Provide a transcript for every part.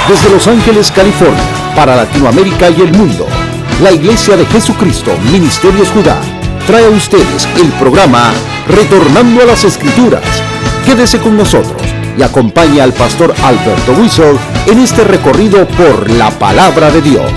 Desde Los Ángeles, California, para Latinoamérica y el mundo, la Iglesia de Jesucristo, Ministerios Judá, trae a ustedes el programa Retornando a las Escrituras. Quédese con nosotros y acompañe al pastor Alberto Huizar en este recorrido por la Palabra de Dios.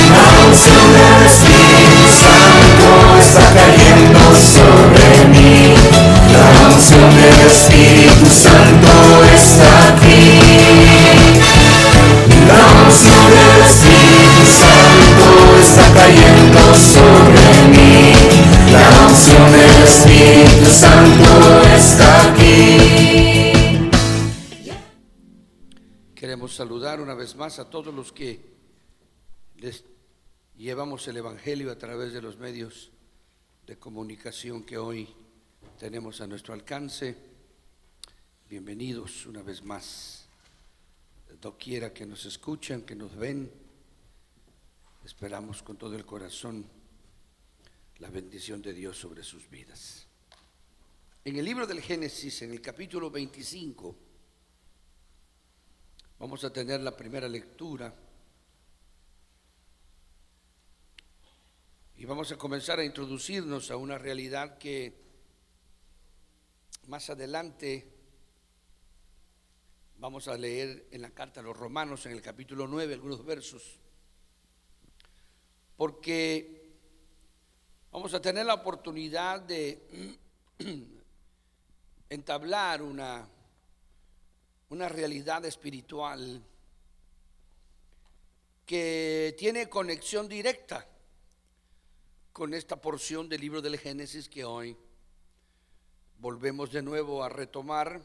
La unción del Espíritu Santo está cayendo sobre mí. La unción del Espíritu Santo está aquí. La unción del Espíritu Santo está cayendo sobre mí. La unción del Espíritu Santo está aquí. Queremos saludar una vez más a todos los que les llevamos el Evangelio a través de los medios de comunicación que hoy tenemos a nuestro alcance. Bienvenidos una vez más, doquiera que nos escuchan, que nos ven. Esperamos con todo el corazón la bendición de Dios sobre sus vidas. En el libro del Génesis, en el capítulo 25, vamos a tener la primera lectura. Y vamos a comenzar a introducirnos a una realidad que más adelante vamos a leer en la carta a los Romanos, en el capítulo 9, algunos versos, porque vamos a tener la oportunidad de entablar una realidad espiritual que tiene conexión directa con esta porción del libro del Génesis que hoy volvemos de nuevo a retomar.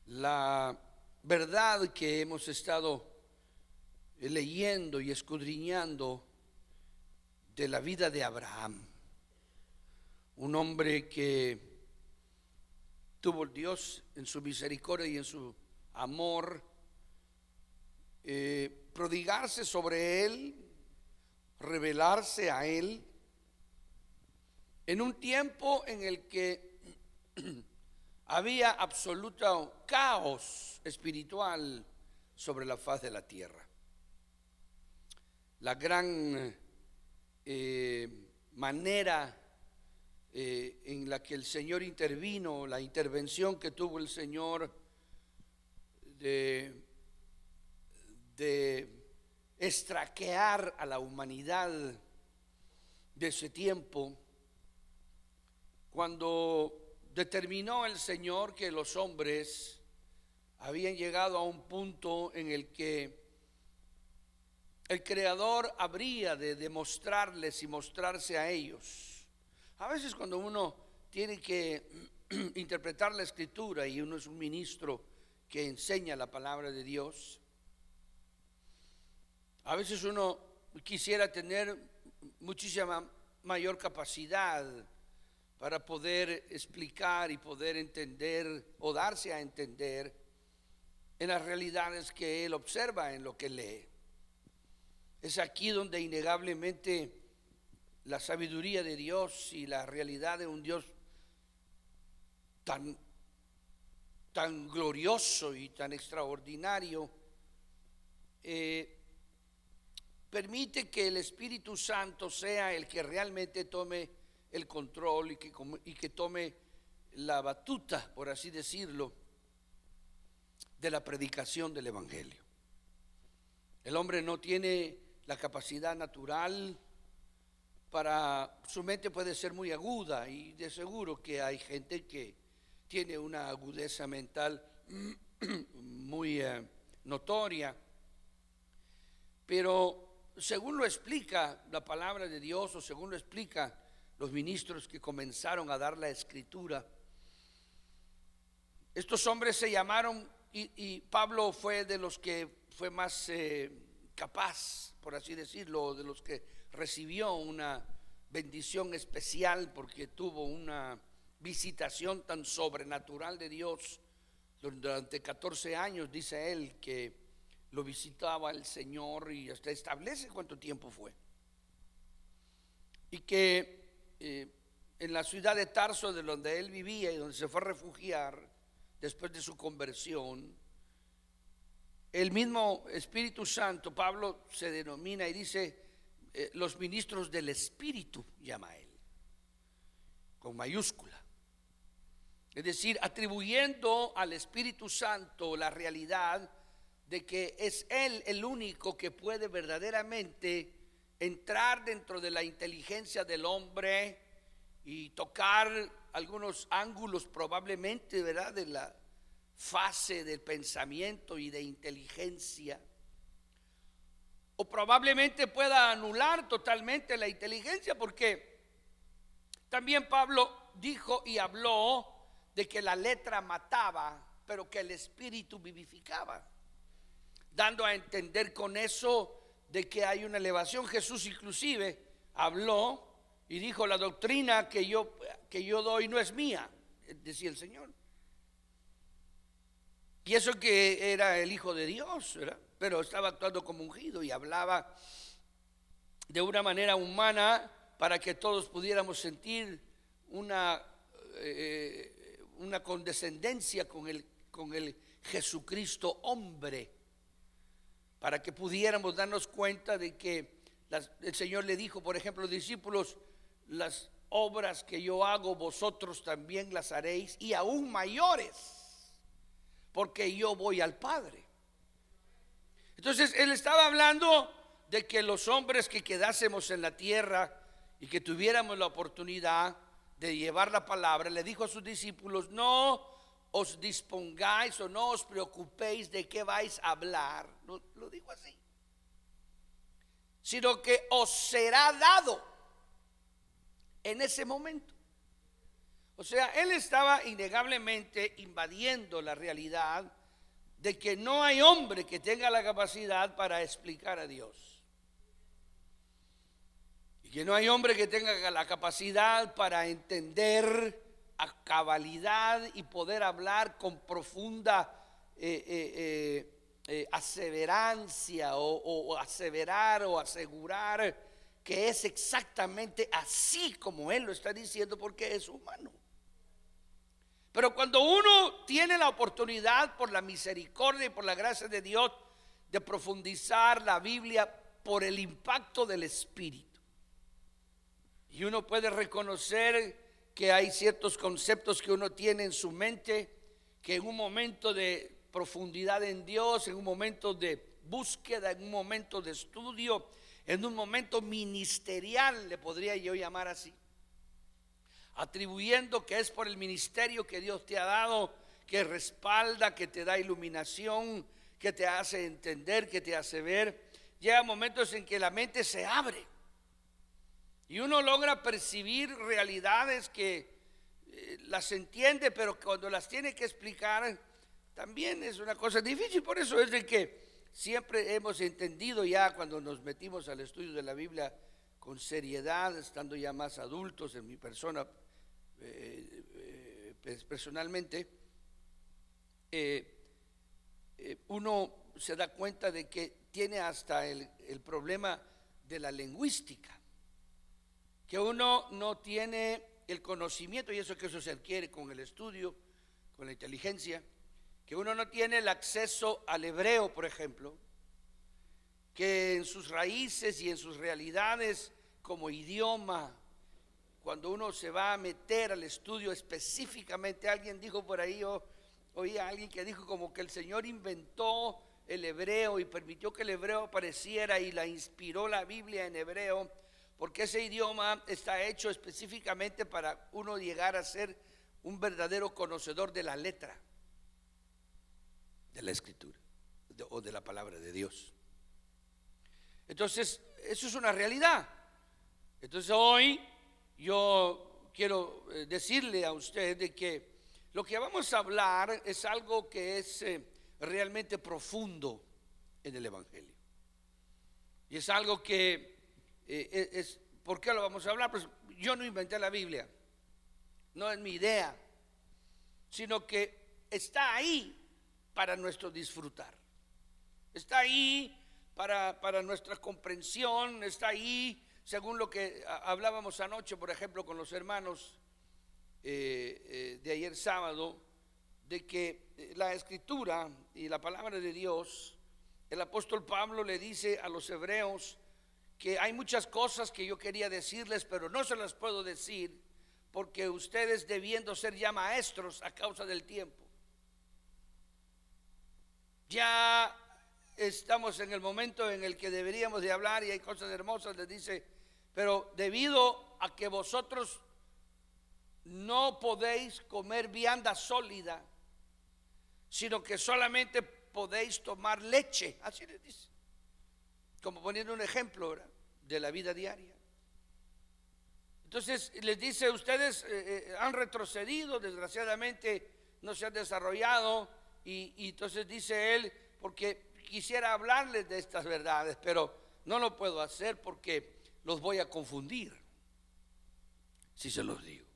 La verdad que hemos estado leyendo y escudriñando de la vida de Abraham, un hombre que tuvo Dios en su misericordia y en su amor prodigarse sobre él, revelarse a él en un tiempo en el que había absoluto caos espiritual sobre la faz de la tierra. La gran manera en la que el Señor intervino, la intervención que tuvo el Señor de estraquear a la humanidad de ese tiempo, cuando determinó el Señor que los hombres habían llegado a un punto en el que el Creador habría de demostrarles y mostrarse a ellos. A veces cuando uno tiene que interpretar la Escritura y uno es un ministro que enseña la palabra de Dios, a veces uno quisiera tener muchísima mayor capacidad para poder explicar y poder entender o darse a entender en las realidades que él observa en lo que lee. Es aquí donde innegablemente la sabiduría de Dios y la realidad de un Dios tan glorioso y tan extraordinario permite que el Espíritu Santo sea el que realmente tome el control y que tome la batuta, por así decirlo, de la predicación del Evangelio. El hombre no tiene la capacidad natural su mente puede ser muy aguda, y de seguro que hay gente que tiene una agudeza mental muy notoria, pero según lo explica la palabra de Dios, o según lo explica los ministros que comenzaron a dar la Escritura, estos hombres se llamaron, y Pablo fue de los que fue más capaz, por así decirlo, de los que recibió una bendición especial porque tuvo una visitación tan sobrenatural de Dios durante 14 años, dice él, que lo visitaba el Señor, y hasta establece cuánto tiempo fue. Y que en la ciudad de Tarso, de donde él vivía y donde se fue a refugiar después de su conversión, el mismo Espíritu Santo, Pablo se denomina y dice los ministros del Espíritu, llama a él, con mayúscula. Es decir, atribuyendo al Espíritu Santo la realidad de que es Él el único que puede verdaderamente entrar dentro de la inteligencia del hombre y tocar algunos ángulos probablemente, ¿verdad?, de la fase del pensamiento y de inteligencia. O probablemente pueda anular totalmente la inteligencia, porque también Pablo dijo y habló de que la letra mataba, pero que el espíritu vivificaba, dando a entender con eso de que hay una elevación. Jesús inclusive habló y dijo: la doctrina que yo doy no es mía, decía el Señor. Y eso que era el Hijo de Dios, ¿verdad?, pero estaba actuando como ungido y hablaba de una manera humana para que todos pudiéramos sentir una condescendencia con el Jesucristo hombre, para que pudiéramos darnos cuenta de que el Señor le dijo, por ejemplo, a los discípulos: las obras que yo hago vosotros también las haréis, y aún mayores, porque yo voy al Padre. Entonces él estaba hablando de que los hombres que quedásemos en la tierra y que tuviéramos la oportunidad de llevar la palabra, le dijo a sus discípulos: no os dispongáis o no os preocupéis de qué vais a hablar, no, lo dijo así, sino que os será dado en ese momento. O sea, él estaba innegablemente invadiendo la realidad de que no hay hombre que tenga la capacidad para explicar a Dios, y que no hay hombre que tenga la capacidad para entender a cabalidad y poder hablar con profunda aseverancia o aseverar o asegurar que es exactamente así como él lo está diciendo, porque es humano. Pero cuando uno tiene la oportunidad, por la misericordia y por la gracia de Dios, de profundizar la Biblia por el impacto del Espíritu, y uno puede reconocer que hay ciertos conceptos que uno tiene en su mente, que en un momento de profundidad en Dios, en un momento de búsqueda, en un momento de estudio, en un momento ministerial, le podría yo llamar así, atribuyendo que es por el ministerio que Dios te ha dado, que respalda, que te da iluminación, que te hace entender, que te hace ver. Llega momentos en que la mente se abre y uno logra percibir realidades que las entiende, pero cuando las tiene que explicar también es una cosa difícil. Por eso es de que siempre hemos entendido, ya cuando nos metimos al estudio de la Biblia con seriedad, estando ya más adultos, en mi persona personalmente, uno se da cuenta de que tiene hasta el problema de la lingüística, que uno no tiene el conocimiento, y eso se adquiere con el estudio, con la inteligencia, que uno no tiene el acceso al hebreo, por ejemplo, que en sus raíces y en sus realidades como idioma, cuando uno se va a meter al estudio específicamente, alguien dijo por ahí, oí a alguien que dijo como que el Señor inventó el hebreo y permitió que el hebreo apareciera y la inspiró la Biblia en hebreo, porque ese idioma está hecho específicamente para uno llegar a ser un verdadero conocedor de la letra de la Escritura o de la palabra de Dios. Entonces, eso es una realidad. Entonces hoy yo quiero decirle a usted de que lo que vamos a hablar es algo que es realmente profundo en el Evangelio. Y es algo que ¿por qué lo vamos a hablar? Pues yo no inventé la Biblia, no es mi idea, sino que está ahí para nuestro disfrutar, está ahí para nuestra comprensión, está ahí según lo que hablábamos anoche, por ejemplo, con los hermanos de ayer sábado, de que la Escritura y la palabra de Dios, el apóstol Pablo le dice a los hebreos que hay muchas cosas que yo quería decirles, pero no se las puedo decir porque ustedes, debiendo ser ya maestros a causa del tiempo, ya estamos en el momento en el que deberíamos de hablar y hay cosas hermosas. Les dice, pero debido a que vosotros no podéis comer vianda sólida, sino que solamente podéis tomar leche, así les dice, como poniendo un ejemplo, ¿verdad?, de la vida diaria. Entonces les dice, ustedes han retrocedido, desgraciadamente no se han desarrollado, y entonces dice él, porque quisiera hablarles de estas verdades, pero no lo puedo hacer porque los voy a confundir si se los digo.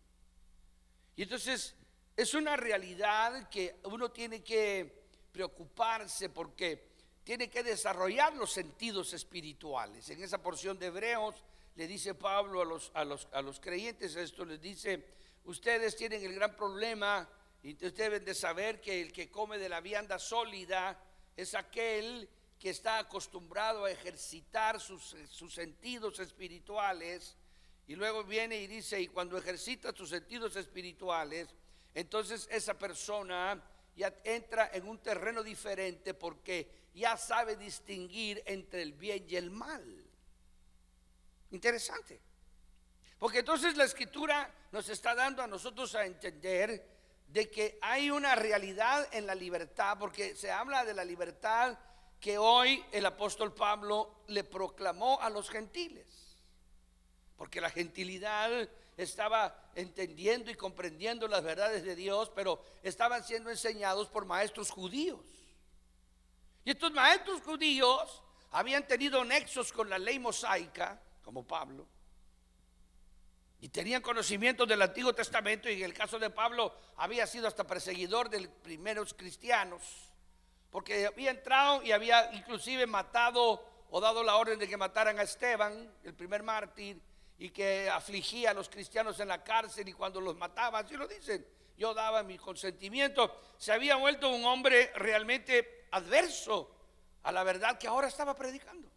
Y entonces es una realidad que uno tiene que preocuparse, porque tiene que desarrollar los sentidos espirituales. En esa porción de Hebreos le dice Pablo a los creyentes esto, les dice, ustedes tienen el gran problema y ustedes deben de saber que el que come de la vianda sólida es aquel que está acostumbrado a ejercitar sus sentidos espirituales, y luego viene y dice, y cuando ejercita sus sentidos espirituales, entonces esa persona ya entra en un terreno diferente, porque ya sabe distinguir entre el bien y el mal. Interesante, porque entonces la Escritura nos está dando a nosotros a entender de que hay una realidad en la libertad, porque se habla de la libertad que hoy el apóstol Pablo le proclamó a los gentiles, porque la gentilidad estaba entendiendo y comprendiendo las verdades de Dios, pero estaban siendo enseñados por maestros judíos, y estos maestros judíos habían tenido nexos con la ley mosaica, como Pablo, y tenían conocimiento del Antiguo Testamento, y en el caso de Pablo había sido hasta perseguidor de los primeros cristianos, porque había entrado y había inclusive matado o dado la orden de que mataran a Esteban, el primer mártir, y que afligía a los cristianos en la cárcel, y cuando los mataba, así lo dicen, yo daba mi consentimiento. Se había vuelto un hombre realmente adverso a la verdad que ahora estaba predicando.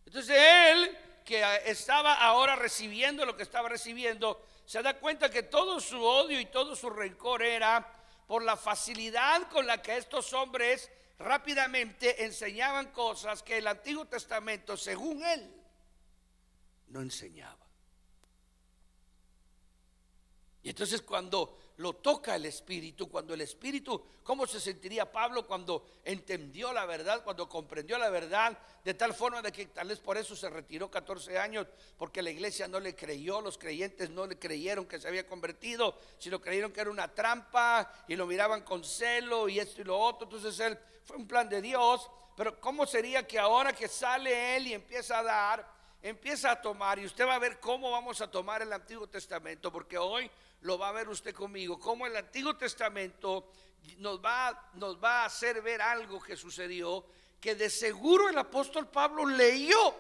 Entonces él, que estaba ahora recibiendo lo que estaba recibiendo, se da cuenta que todo su odio y todo su rencor era por la facilidad con la que estos hombres rápidamente enseñaban cosas que el Antiguo Testamento, según él, no enseñaba. Y entonces cuando lo toca el Espíritu, cuando el Espíritu, ¿cómo se sentiría Pablo cuando entendió la verdad, cuando comprendió la verdad, de tal forma de que tal vez por eso se retiró 14 años, porque la iglesia no le creyó, los creyentes no le creyeron que se había convertido, sino creyeron que era una trampa y lo miraban con celo y esto y lo otro? Entonces él, fue un plan de Dios, pero ¿cómo sería que ahora que sale él y empieza a dar, empieza a tomar, y usted va a ver cómo vamos a tomar el Antiguo Testamento, porque hoy lo va a ver usted conmigo, cómo el Antiguo Testamento nos va a hacer ver algo que sucedió, que de seguro el apóstol Pablo leyó,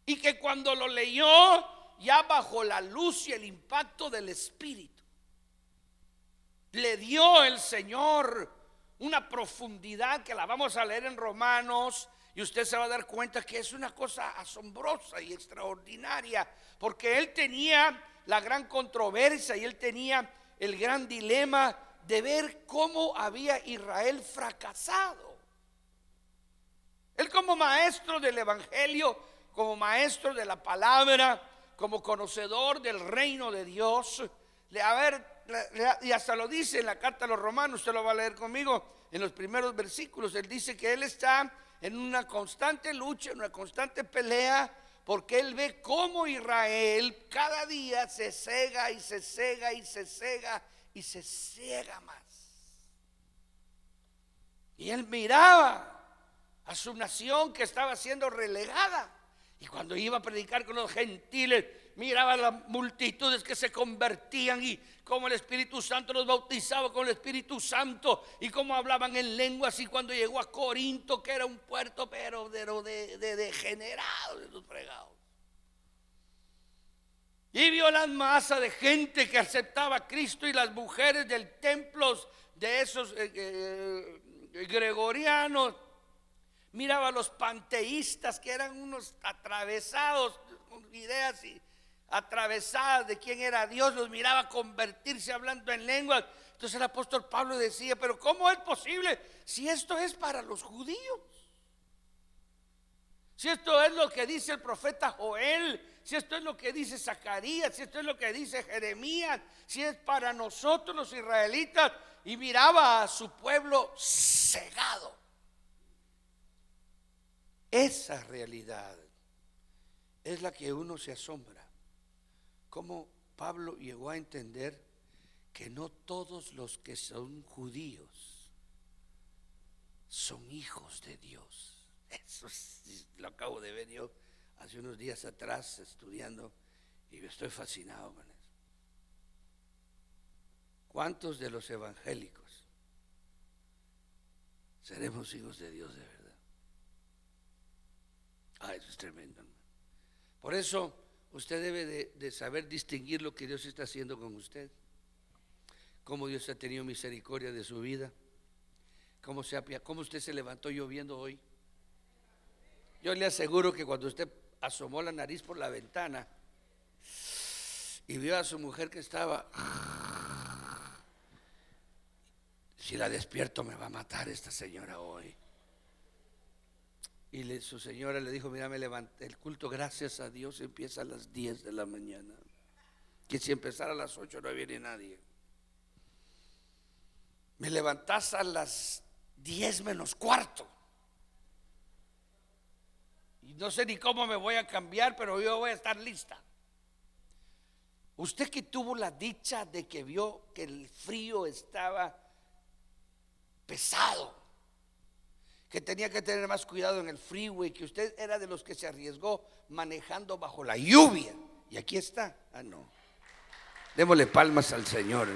y que cuando lo leyó, ya bajo la luz y el impacto del Espíritu, le dio el Señor una profundidad que la vamos a leer en Romanos. Y usted se va a dar cuenta que es una cosa asombrosa y extraordinaria, porque él tenía la gran controversia y él tenía el gran dilema de ver cómo había Israel fracasado. Él, como maestro del evangelio, como maestro de la palabra, como conocedor del reino de Dios, y hasta lo dice en la carta a los Romanos, usted lo va a leer conmigo en los primeros versículos. Él dice que él está en una constante lucha, en una constante pelea, porque él ve cómo Israel cada día se cega y se cega y se cega y se ciega más. Y él miraba a su nación que estaba siendo relegada, Y cuando iba a predicar con los gentiles, miraba las multitudes que se convertían y cómo el Espíritu Santo los bautizaba con el Espíritu Santo y cómo hablaban en lenguas. Y cuando llegó a Corinto, que era un puerto pero de degenerados, de los fregados, y vio la masa de gente que aceptaba a Cristo y las mujeres del templo de esos gregorianos. Miraba a los panteístas, que eran unos atravesados con ideas y atravesadas de quién era Dios. Los miraba convertirse hablando en lenguas. Entonces el apóstol Pablo decía: pero ¿cómo es posible si esto es para los judíos? Si esto es lo que dice el profeta Joel, si esto es lo que dice Zacarías, si esto es lo que dice Jeremías, si es para nosotros los israelitas. Y miraba a su pueblo cegado. Esa realidad es la que uno se asombra. Cómo Pablo llegó a entender que no todos los que son judíos son hijos de Dios. Eso lo acabo de ver yo hace unos días atrás estudiando y estoy fascinado con eso. ¿Cuántos de los evangélicos seremos hijos de Dios de verdad? Eso es tremendo, hermano. Por eso usted debe de saber distinguir lo que Dios está haciendo con usted, cómo Dios ha tenido misericordia de su vida, cómo usted se levantó lloviendo hoy. Yo le aseguro que cuando usted asomó la nariz por la ventana y vio a su mujer que estaba, si la despierto me va a matar esta señora hoy. Y su señora le dijo: mira, me levanté, el culto, gracias a Dios, empieza a las 10 de la mañana, que si empezara a las 8 no viene nadie. Me levantás a las 10 menos cuarto. Y no sé ni cómo me voy a cambiar, pero yo voy a estar lista. Usted que tuvo la dicha de que vio que el frío estaba pesado, que tenía que tener más cuidado en el freeway, que usted era de los que se arriesgó manejando bajo la lluvia, y aquí está. No, démosle palmas al Señor.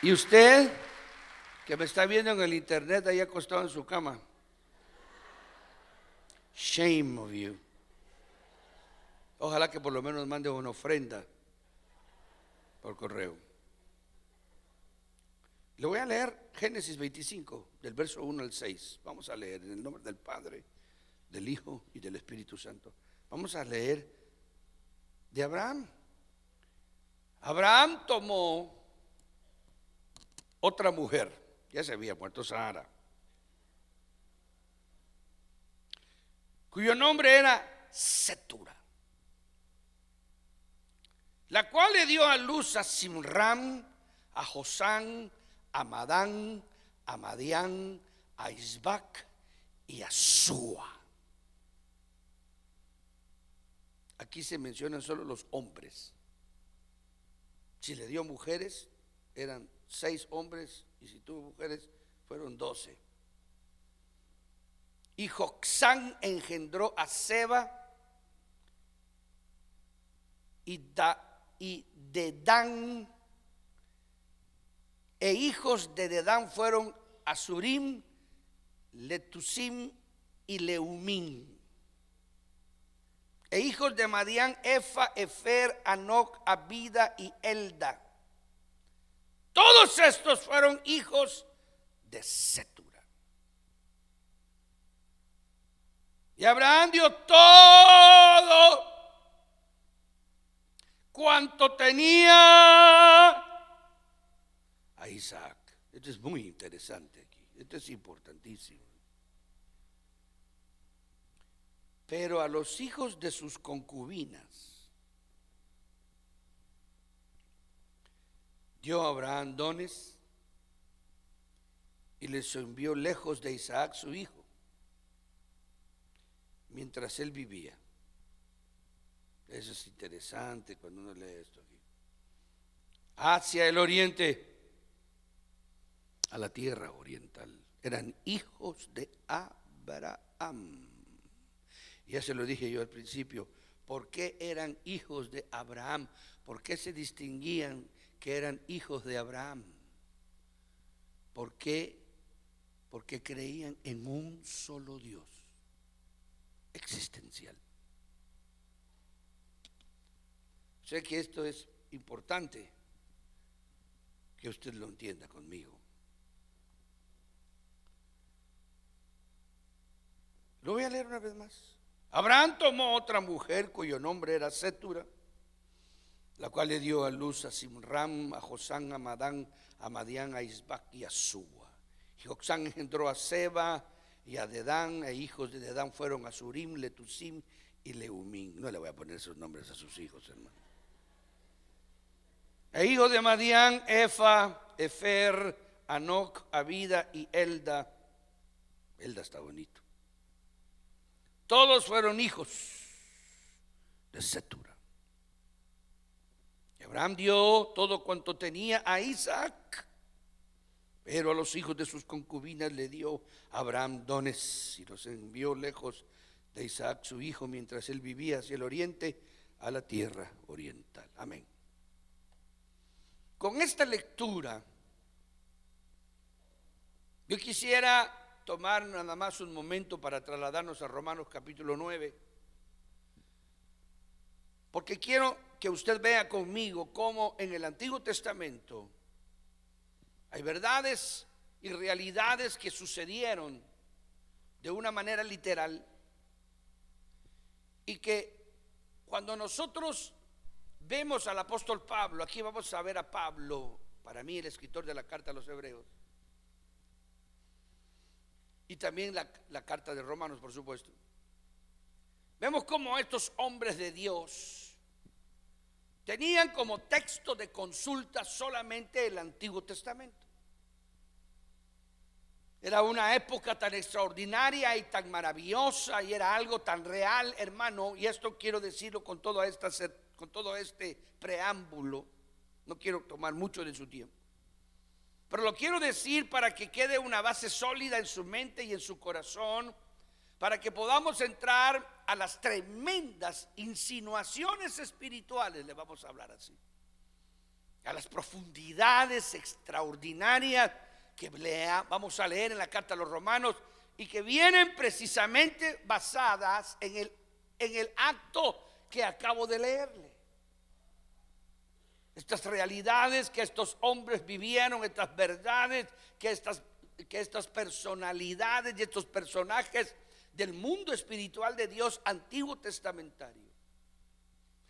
Y usted que me está viendo en el internet ahí acostado en su cama, shame of you. Ojalá que por lo menos mande una ofrenda por correo. Le voy a leer Génesis 25, del verso 1 al 6. Vamos a leer en el nombre del Padre, del Hijo y del Espíritu Santo. Vamos a leer de Abraham. Abraham tomó otra mujer, ya se había muerto Sara, cuyo nombre era Setura, la cual le dio a luz a Simram, a Josán, a Madán, a Madián, a Isbac y a Sua. Aquí se mencionan solo los hombres. Si le dio mujeres, eran 6 hombres, y si tuvo mujeres, fueron 12. Y Joxán engendró a Seba y Dedán, e hijos de Dedán fueron Asurim, Letusim y Leumín. E hijos de Madián, Efa, Efer, Anoc, Abida y Elda. Todos estos fueron hijos de Setura. Y Abraham dio todo cuanto tenía a Isaac. Esto es muy interesante aquí. Esto es importantísimo. Pero a los hijos de sus concubinas dio a Abraham dones y les envió lejos de Isaac su hijo, mientras él vivía. Eso es interesante cuando uno lee esto aquí. Hacia el oriente, a la tierra oriental. eran hijos de Abraham. Ya se lo dije yo al principio. ¿Por qué eran hijos de Abraham? ¿Por qué se distinguían que eran hijos de Abraham? ¿Por qué? Porque creían en un solo Dios existencial. Sé que esto es importante que usted lo entienda conmigo. Lo voy a leer una vez más. Abraham tomó otra mujer cuyo nombre era Setura, la cual le dio a luz a Simram, a Josán, a Madán, a Madián, a Isbac y a Suba. Y Joxán engendró a Seba y a Dedán, e hijos de Dedán fueron a Surim, Letusim y Leumín. No le voy a poner esos nombres a sus hijos, hermano. E hijos de Madián, Efa, Efer, Anoc, Abida y Elda. Elda está bonito. Todos fueron hijos de Setura. Y Abraham dio todo cuanto tenía a Isaac, pero a los hijos de sus concubinas le dio Abraham dones y los envió lejos de Isaac su hijo mientras él vivía hacia el oriente, a la tierra oriental. Amén. Con esta lectura yo quisiera tomar nada más un momento para trasladarnos a Romanos capítulo 9, porque quiero que usted vea conmigo cómo en el Antiguo Testamento hay verdades y realidades que sucedieron de una manera literal, y que cuando nosotros vemos al apóstol Pablo, aquí vamos a ver a Pablo, para mí el escritor de la carta a los Hebreos, y también la carta de Romanos, por supuesto. Vemos cómo estos hombres de Dios tenían como texto de consulta solamente el Antiguo Testamento. Era una época tan extraordinaria y tan maravillosa, y era algo tan real, hermano, y esto quiero decirlo con todo este preámbulo. No quiero tomar mucho de su tiempo, pero lo quiero decir para que quede una base sólida en su mente y en su corazón, para que podamos entrar a las tremendas insinuaciones espirituales, le vamos a hablar así, a las profundidades extraordinarias que vamos a leer en la carta a los Romanos, y que vienen precisamente basadas en el acto que acabo de leerle. Estas realidades que estos hombres vivieron, estas verdades que estas personalidades y estos personajes del mundo espiritual de Dios antiguo testamentario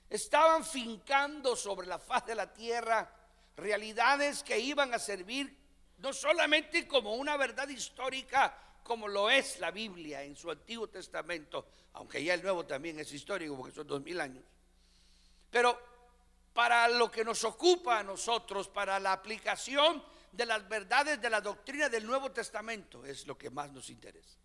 estaban fincando sobre la faz de la tierra, realidades que iban a servir no solamente como una verdad histórica, como lo es la Biblia en su Antiguo Testamento, aunque ya el Nuevo también es histórico porque son 2000 años, pero para lo que nos ocupa a nosotros, para la aplicación de las verdades de la doctrina del Nuevo Testamento, es lo que más nos interesa.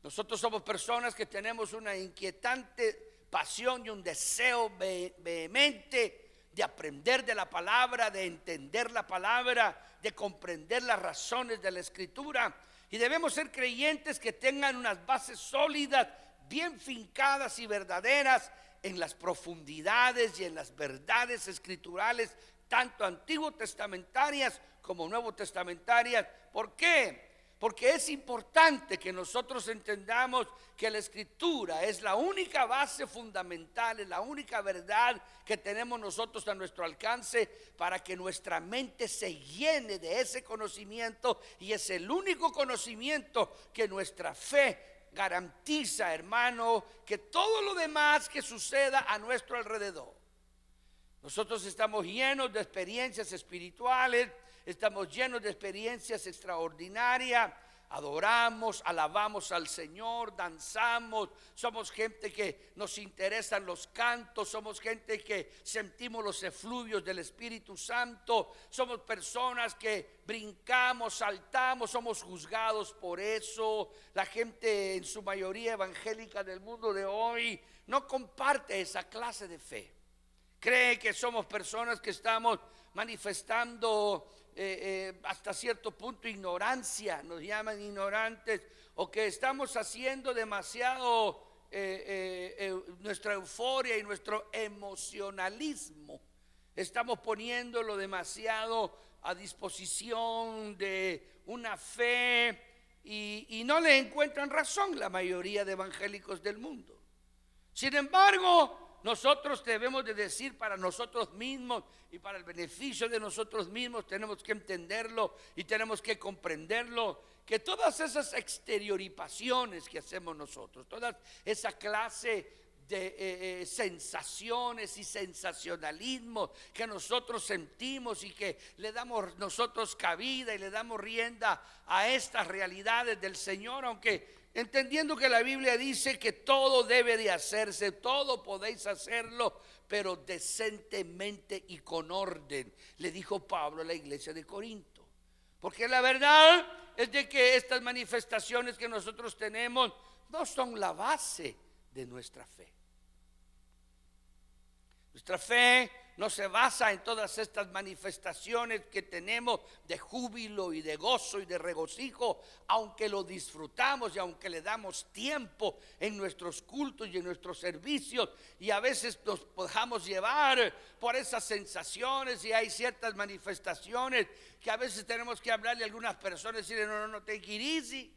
Nosotros somos personas que tenemos una inquietante pasión y un deseo vehemente de aprender de la palabra, de entender la palabra, de comprender las razones de la Escritura, y debemos ser creyentes que tengan unas bases sólidas, bien fincadas y verdaderas en las profundidades y en las verdades escriturales, tanto antiguo testamentarias como nuevo testamentarias. ¿Por qué? Porque es importante que nosotros entendamos que la Escritura es la única base fundamental, es la única verdad que tenemos nosotros a nuestro alcance para que nuestra mente se llene de ese conocimiento, y es el único conocimiento que nuestra fe garantiza, hermano, que todo lo demás que suceda a nuestro alrededor. Nosotros estamos llenos de experiencias espirituales, estamos llenos de experiencias extraordinarias, adoramos, alabamos al Señor, danzamos, somos gente que nos interesan los cantos, somos gente que sentimos los efluvios del Espíritu Santo, somos personas que brincamos, saltamos, somos juzgados por eso. La gente en su mayoría evangélica del mundo de hoy no comparte esa clase de fe cree que somos personas que estamos manifestando hasta cierto punto ignorancia, nos llaman ignorantes, o que estamos haciendo demasiado nuestra euforia y nuestro emocionalismo, estamos poniéndolo demasiado a disposición de una fe y no le encuentran razón la mayoría de evangélicos del mundo. Sin embargo, nosotros debemos de decir para nosotros mismos y para el beneficio de nosotros mismos, tenemos que entenderlo y tenemos que comprenderlo, que todas esas exteriorizaciones que hacemos nosotros, toda esa clase de sensaciones y sensacionalismo que nosotros sentimos y que le damos nosotros cabida y le damos rienda a estas realidades del Señor, aunque entendiendo que la Biblia dice que todo debe de hacerse, todo podéis hacerlo, pero decentemente y con orden, le dijo Pablo a la iglesia de Corinto. Porque la verdad es de que estas manifestaciones que nosotros tenemos no son la base de nuestra fe. Nuestra fe no se basa en todas estas manifestaciones que tenemos de júbilo y de gozo y de regocijo, aunque lo disfrutamos y aunque le damos tiempo en nuestros cultos y en nuestros servicios, y a veces nos dejamos llevar por esas sensaciones, y hay ciertas manifestaciones que a veces tenemos que hablarle a algunas personas y decirle no, take it easy,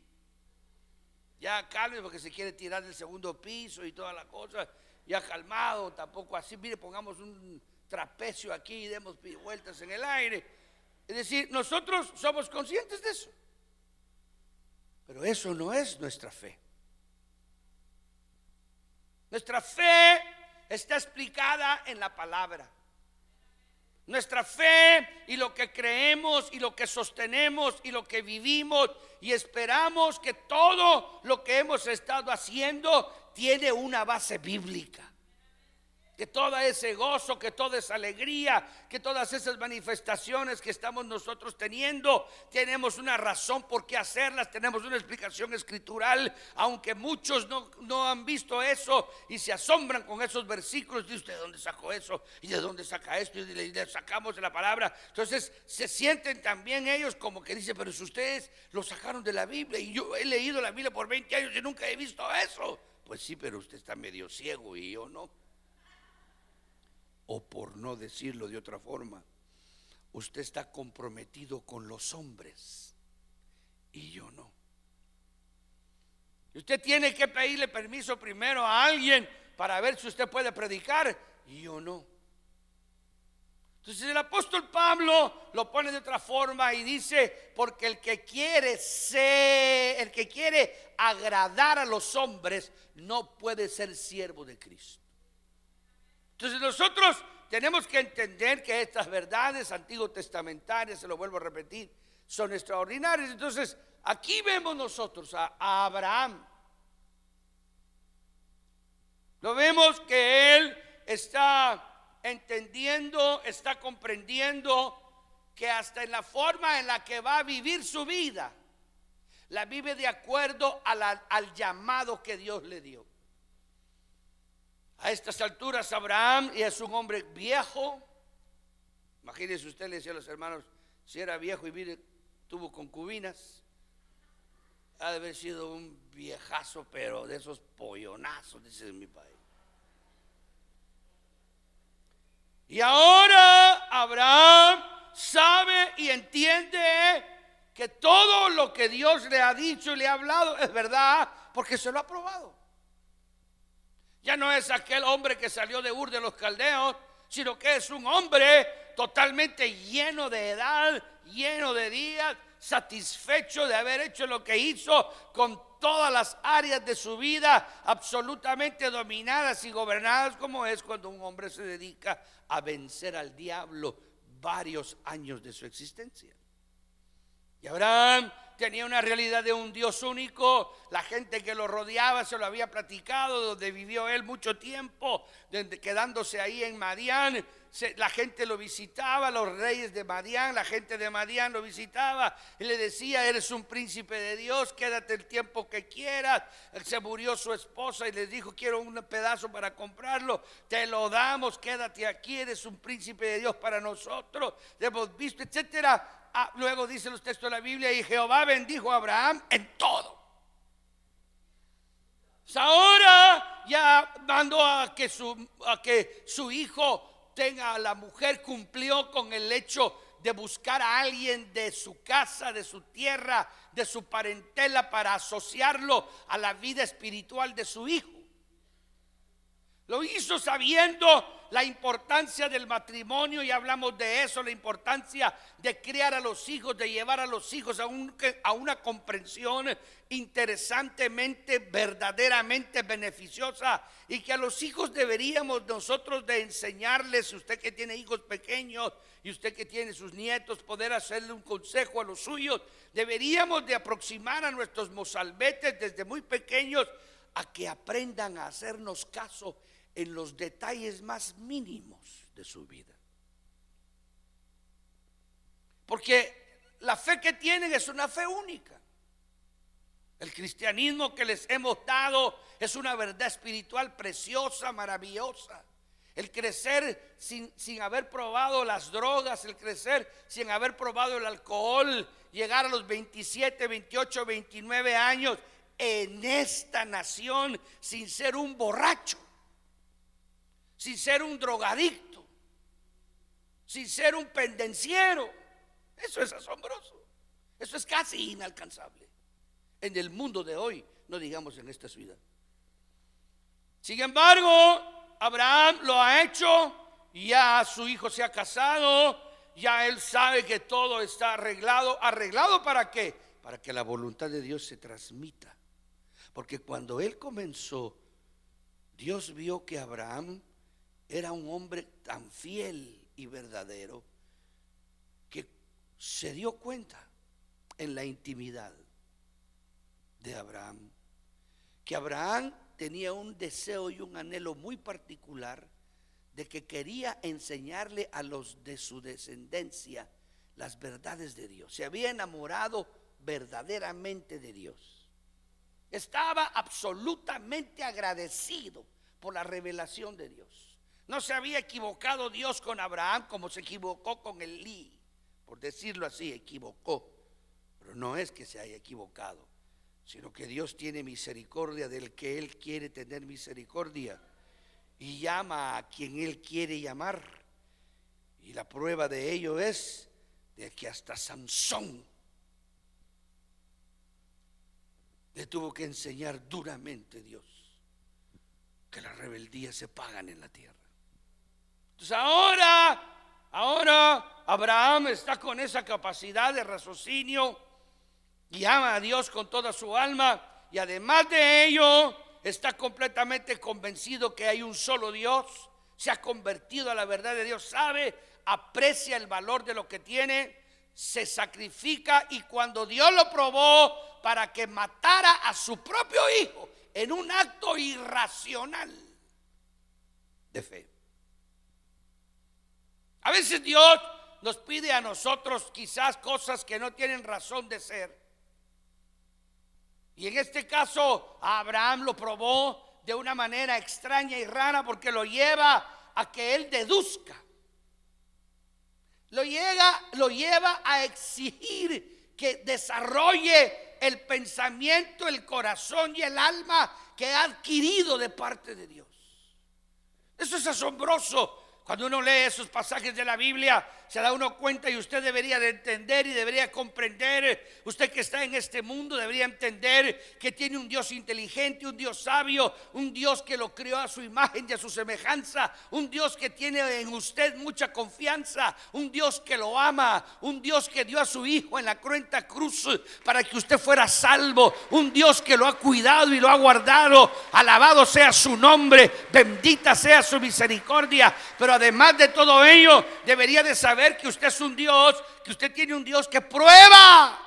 ya calme, porque se quiere tirar del segundo piso y toda la cosa. Ya calmado, tampoco así, mire, pongamos un trapecio aquí y demos vueltas en el aire. Es decir, nosotros somos conscientes de eso, pero eso no es nuestra fe. Nuestra fe está explicada en la palabra. Nuestra fe y lo que creemos y lo que sostenemos y lo que vivimos y esperamos que todo lo que hemos estado haciendo tiene una base bíblica. Que todo ese gozo, que toda esa alegría, que todas esas manifestaciones que estamos nosotros teniendo, tenemos una razón por qué hacerlas, tenemos una explicación escritural, aunque muchos no han visto eso y se asombran con esos versículos. Dice, ¿usted de dónde sacó eso? ¿Y de dónde saca esto? Y le sacamos de la palabra. Entonces se sienten también ellos como que dicen, pero si ustedes lo sacaron de la Biblia y yo he leído la Biblia por 20 años y nunca he visto eso. Pues sí, pero usted está medio ciego y yo no. O por no decirlo de otra forma, usted está comprometido con los hombres y yo no. Usted tiene que pedirle permiso primero a alguien para ver si usted puede predicar y yo no. Entonces el apóstol Pablo lo pone de otra forma y dice, porque el que quiere agradar a los hombres no puede ser siervo de Cristo. Entonces nosotros tenemos que entender que estas verdades antiguo testamentarias, se lo vuelvo a repetir, son extraordinarias. Entonces aquí vemos nosotros a Abraham. Lo vemos que él está entendiendo, está comprendiendo que hasta en la forma en la que va a vivir su vida, la vive de acuerdo al llamado que Dios le dio. A estas alturas Abraham ya es un hombre viejo. Imagínense usted, le decía a los hermanos, si era viejo y tuvo concubinas, ha de haber sido un viejazo, pero de esos pollonazos, dice en mi país. Y ahora Abraham sabe y entiende que todo lo que Dios le ha dicho y le ha hablado es verdad, porque se lo ha probado. Ya no es aquel hombre que salió de Ur de los Caldeos, sino que es un hombre totalmente lleno de edad, lleno de días, satisfecho de haber hecho lo que hizo, con todas las áreas de su vida absolutamente dominadas y gobernadas, como es cuando un hombre se dedica a vencer al diablo varios años de su existencia. Y Abraham tenía una realidad de un Dios único. La gente que lo rodeaba se lo había platicado, donde vivió él mucho tiempo, quedándose ahí en Madián. La gente lo visitaba, los reyes de Madián, la gente de Madián lo visitaba y le decía: eres un príncipe de Dios, quédate el tiempo que quieras. Se murió su esposa y les dijo: quiero un pedazo para comprarlo, te lo damos, quédate aquí, eres un príncipe de Dios para nosotros, te hemos visto, etcétera. Luego dicen los textos de la Biblia: y Jehová bendijo a Abraham en todo. Ahora ya mandó a que su hijo tenga a la mujer, cumplió con el hecho de buscar a alguien de su casa, de su tierra, de su parentela, para asociarlo a la vida espiritual de su hijo. Lo hizo sabiendo la importancia del matrimonio, y hablamos de eso, la importancia de criar a los hijos, de llevar a los hijos a una comprensión interesantemente, verdaderamente beneficiosa, y que a los hijos deberíamos nosotros de enseñarles. Usted que tiene hijos pequeños y usted que tiene sus nietos, poder hacerle un consejo a los suyos. Deberíamos de aproximar a nuestros mozalbetes desde muy pequeños a que aprendan a hacernos caso en los detalles más mínimos de su vida. Porque la fe que tienen es una fe única. El cristianismo que les hemos dado es una verdad espiritual preciosa, maravillosa. El crecer sin haber probado las drogas, el crecer sin haber probado el alcohol, llegar a los 27, 28, 29 años en esta nación sin ser un borracho, sin ser un drogadicto, sin ser un pendenciero. Eso es asombroso. Eso es casi inalcanzable en el mundo de hoy, no digamos en esta ciudad. Sin embargo, Abraham lo ha hecho, ya su hijo se ha casado, ya él sabe que todo está arreglado. ¿Arreglado para qué? Para que la voluntad de Dios se transmita. Porque cuando él comenzó, Dios vio que Abraham era un hombre tan fiel y verdadero que se dio cuenta en la intimidad de Abraham que Abraham tenía un deseo y un anhelo muy particular de que quería enseñarle a los de su descendencia las verdades de Dios. Se había enamorado verdaderamente de Dios. Estaba absolutamente agradecido por la revelación de Dios. No se había equivocado Dios con Abraham como se equivocó con Elí, por decirlo así, equivocó. Pero no es que se haya equivocado, sino que Dios tiene misericordia del que Él quiere tener misericordia y llama a quien Él quiere llamar. Y la prueba de ello es de que hasta Sansón le tuvo que enseñar duramente Dios que las rebeldías se pagan en la tierra. Entonces ahora Abraham está con esa capacidad de raciocinio y ama a Dios con toda su alma, y además de ello está completamente convencido que hay un solo Dios. Se ha convertido a la verdad de Dios, sabe, aprecia el valor de lo que tiene, se sacrifica, y cuando Dios lo probó para que matara a su propio hijo en un acto irracional de fe. A veces Dios nos pide a nosotros quizás cosas que no tienen razón de ser. Y en este caso Abraham lo probó de una manera extraña y rara, porque lo lleva a que él deduzca. Lo lleva a exigir que desarrolle el pensamiento, el corazón y el alma que ha adquirido de parte de Dios. Eso es asombroso. Cuando uno lee esos pasajes de la Biblia, se da uno cuenta, y usted debería de entender y debería comprender. Usted que está en este mundo debería entender que tiene un Dios inteligente, un Dios sabio, un Dios que lo creó a su imagen y a su semejanza, un Dios que tiene en usted mucha confianza, un Dios que lo ama, un Dios que dio a su hijo en la cruenta cruz para que usted fuera salvo, un Dios que lo ha cuidado y lo ha guardado. Alabado sea su nombre, bendita sea su misericordia. Pero además de todo ello, debería de saber que usted es un Dios, que usted tiene un Dios que prueba.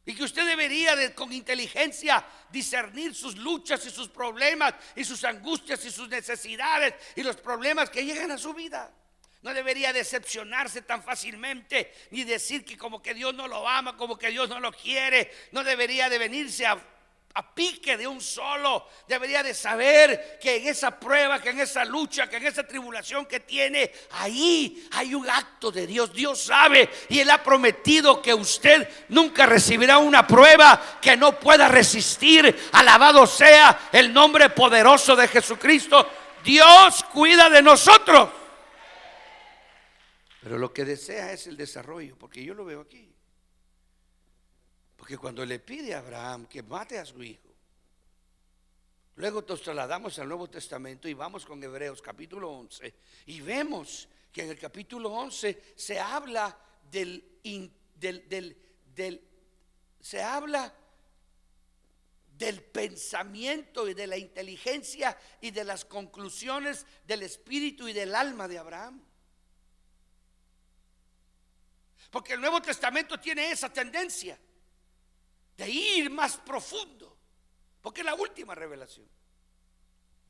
Y que usted debería con inteligencia discernir sus luchas y sus problemas y sus angustias y sus necesidades y los problemas que llegan a su vida. No debería decepcionarse tan fácilmente ni decir que como que Dios no lo ama, como que Dios no lo quiere. No debería de venirse a pique de un solo. Debería de saber que en esa prueba, que en esa lucha, que en esa tribulación que tiene, ahí hay un acto de Dios. Dios sabe y Él ha prometido que usted nunca recibirá una prueba que no pueda resistir. Alabado sea el nombre poderoso de Jesucristo. Dios cuida de nosotros, pero lo que desea es el desarrollo, porque yo lo veo aquí. Porque cuando le pide a Abraham que mate a su hijo, luego nos trasladamos al Nuevo Testamento y vamos con Hebreos capítulo 11 y vemos que en el capítulo 11 se habla se habla del pensamiento y de la inteligencia y de las conclusiones del espíritu y del alma de Abraham. Porque el Nuevo Testamento tiene esa tendencia de ir más profundo, porque es la última revelación,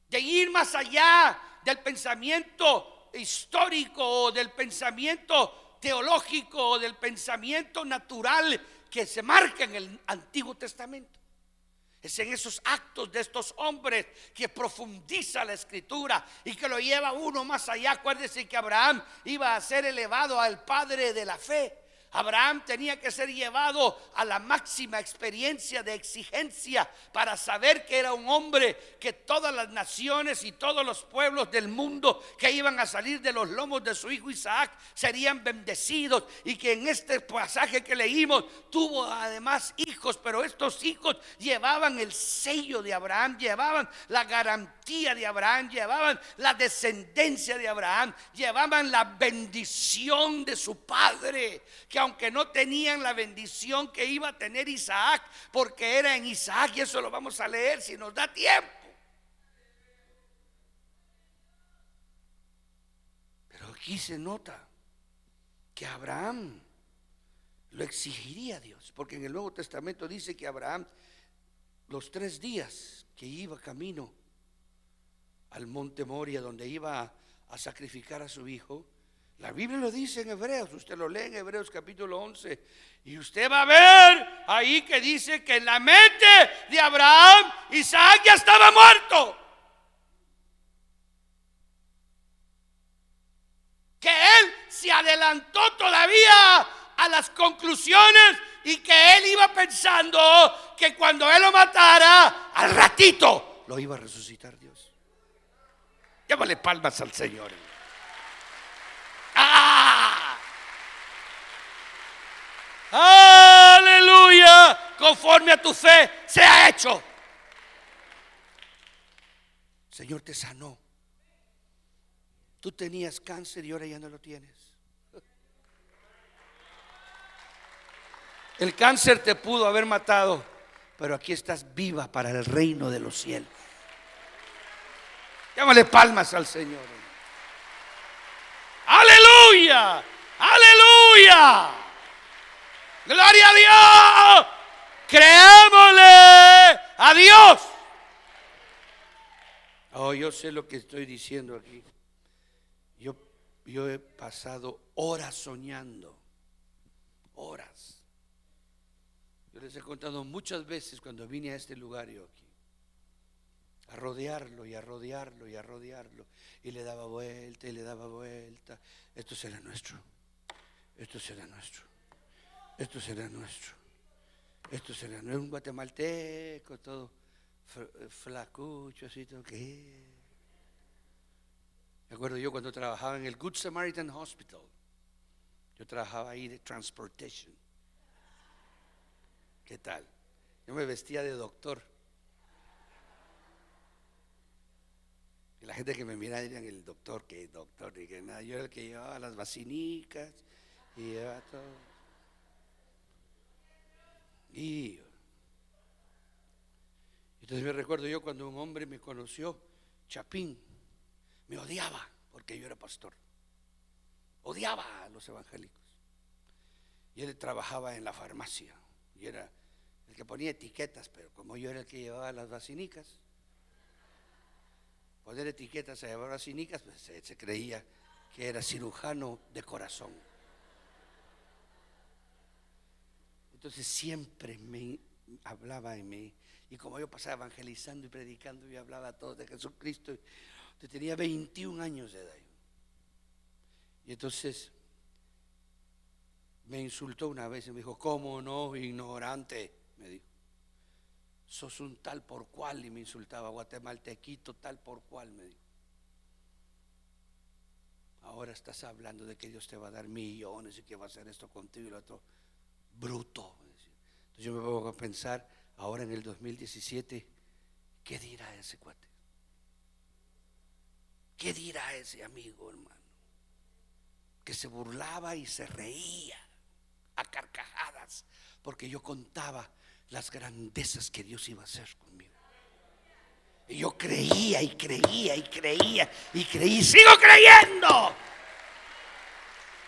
de ir más allá del pensamiento histórico o del pensamiento teológico o del pensamiento natural que se marca en el Antiguo Testamento. Es en esos actos de estos hombres que profundiza la Escritura y que lo lleva uno más allá. Acuérdense que Abraham iba a ser elevado al padre de la fe. Abraham tenía que ser llevado a la máxima experiencia de exigencia para saber que era un hombre que todas las naciones y todos los pueblos del mundo que iban a salir de los lomos de su hijo Isaac serían bendecidos, y que en este pasaje que leímos tuvo además hijos, pero estos hijos llevaban el sello de Abraham, llevaban la garantía de Abraham, llevaban la descendencia de Abraham, llevaban la bendición de su padre, que aunque no tenían la bendición que iba a tener Isaac, porque era en Isaac, y eso lo vamos a leer si nos da tiempo. Pero aquí se nota que Abraham lo exigiría a Dios, porque en el Nuevo Testamento dice que Abraham, los 3 días que iba camino al monte Moria, donde iba a sacrificar a su hijo, la Biblia lo dice en Hebreos, usted lo lee en Hebreos capítulo 11, y usted va a ver ahí que dice que en la mente de Abraham, Isaac ya estaba muerto, que él se adelantó todavía a las conclusiones y que él iba pensando que cuando él lo matara, al ratito lo iba a resucitar Dios. Llévale palmas al Señor. ¡Ah! ¡Aleluya! Conforme a tu fe sea hecho. El Señor te sanó. Tú tenías cáncer y ahora ya no lo tienes. El cáncer te pudo haber matado, pero aquí estás viva para el reino de los cielos. Llámale palmas al Señor. ¡Aleluya! ¡Aleluya! ¡Gloria a Dios! ¡Creámosle a Dios! Oh, yo sé lo que estoy diciendo aquí. Yo he pasado horas soñando. Horas. Yo les he contado muchas veces cuando vine a este lugar yo aquí, a rodearlo y a rodearlo y a rodearlo, y le daba vuelta y le daba vuelta. Esto será nuestro, esto será nuestro, esto será nuestro, esto será nuestro. Un guatemalteco todo flacucho, así todo que. Me acuerdo yo cuando trabajaba en el Good Samaritan Hospital, yo trabajaba ahí de transportation. ¿Qué tal? Yo me vestía de doctor. Y la gente que me miraba dirían, el doctor, ¿qué doctor? Y que nada, yo era el que llevaba las vacinicas y llevaba todo. Y entonces me recuerdo yo cuando un hombre me conoció, Chapín, me odiaba porque yo era pastor. Odiaba a los evangélicos. Y él trabajaba en la farmacia y era el que ponía etiquetas, pero como yo era el que llevaba las vacinicas, poner etiquetas a llevar vacinicas, pues se creía que era cirujano de corazón. Entonces siempre me hablaba en mí, y como yo pasaba evangelizando y predicando, yo hablaba a todos de Jesucristo. Yo tenía 21 años de edad. Y entonces me insultó una vez y me dijo: ¿cómo no, ignorante? Me dijo, sos un tal por cual. Y me insultaba: guatemaltequito tal por cual, me dijo. Ahora estás hablando de que Dios te va a dar millones y que va a hacer esto contigo y lo otro. Bruto. Entonces yo me pongo a pensar, ahora en el 2017, ¿qué dirá ese cuate? ¿Qué dirá ese amigo, hermano? Que se burlaba y se reía a carcajadas porque yo contaba las grandezas que Dios iba a hacer conmigo. Y yo creía y creía y creía y creí, sigo creyendo.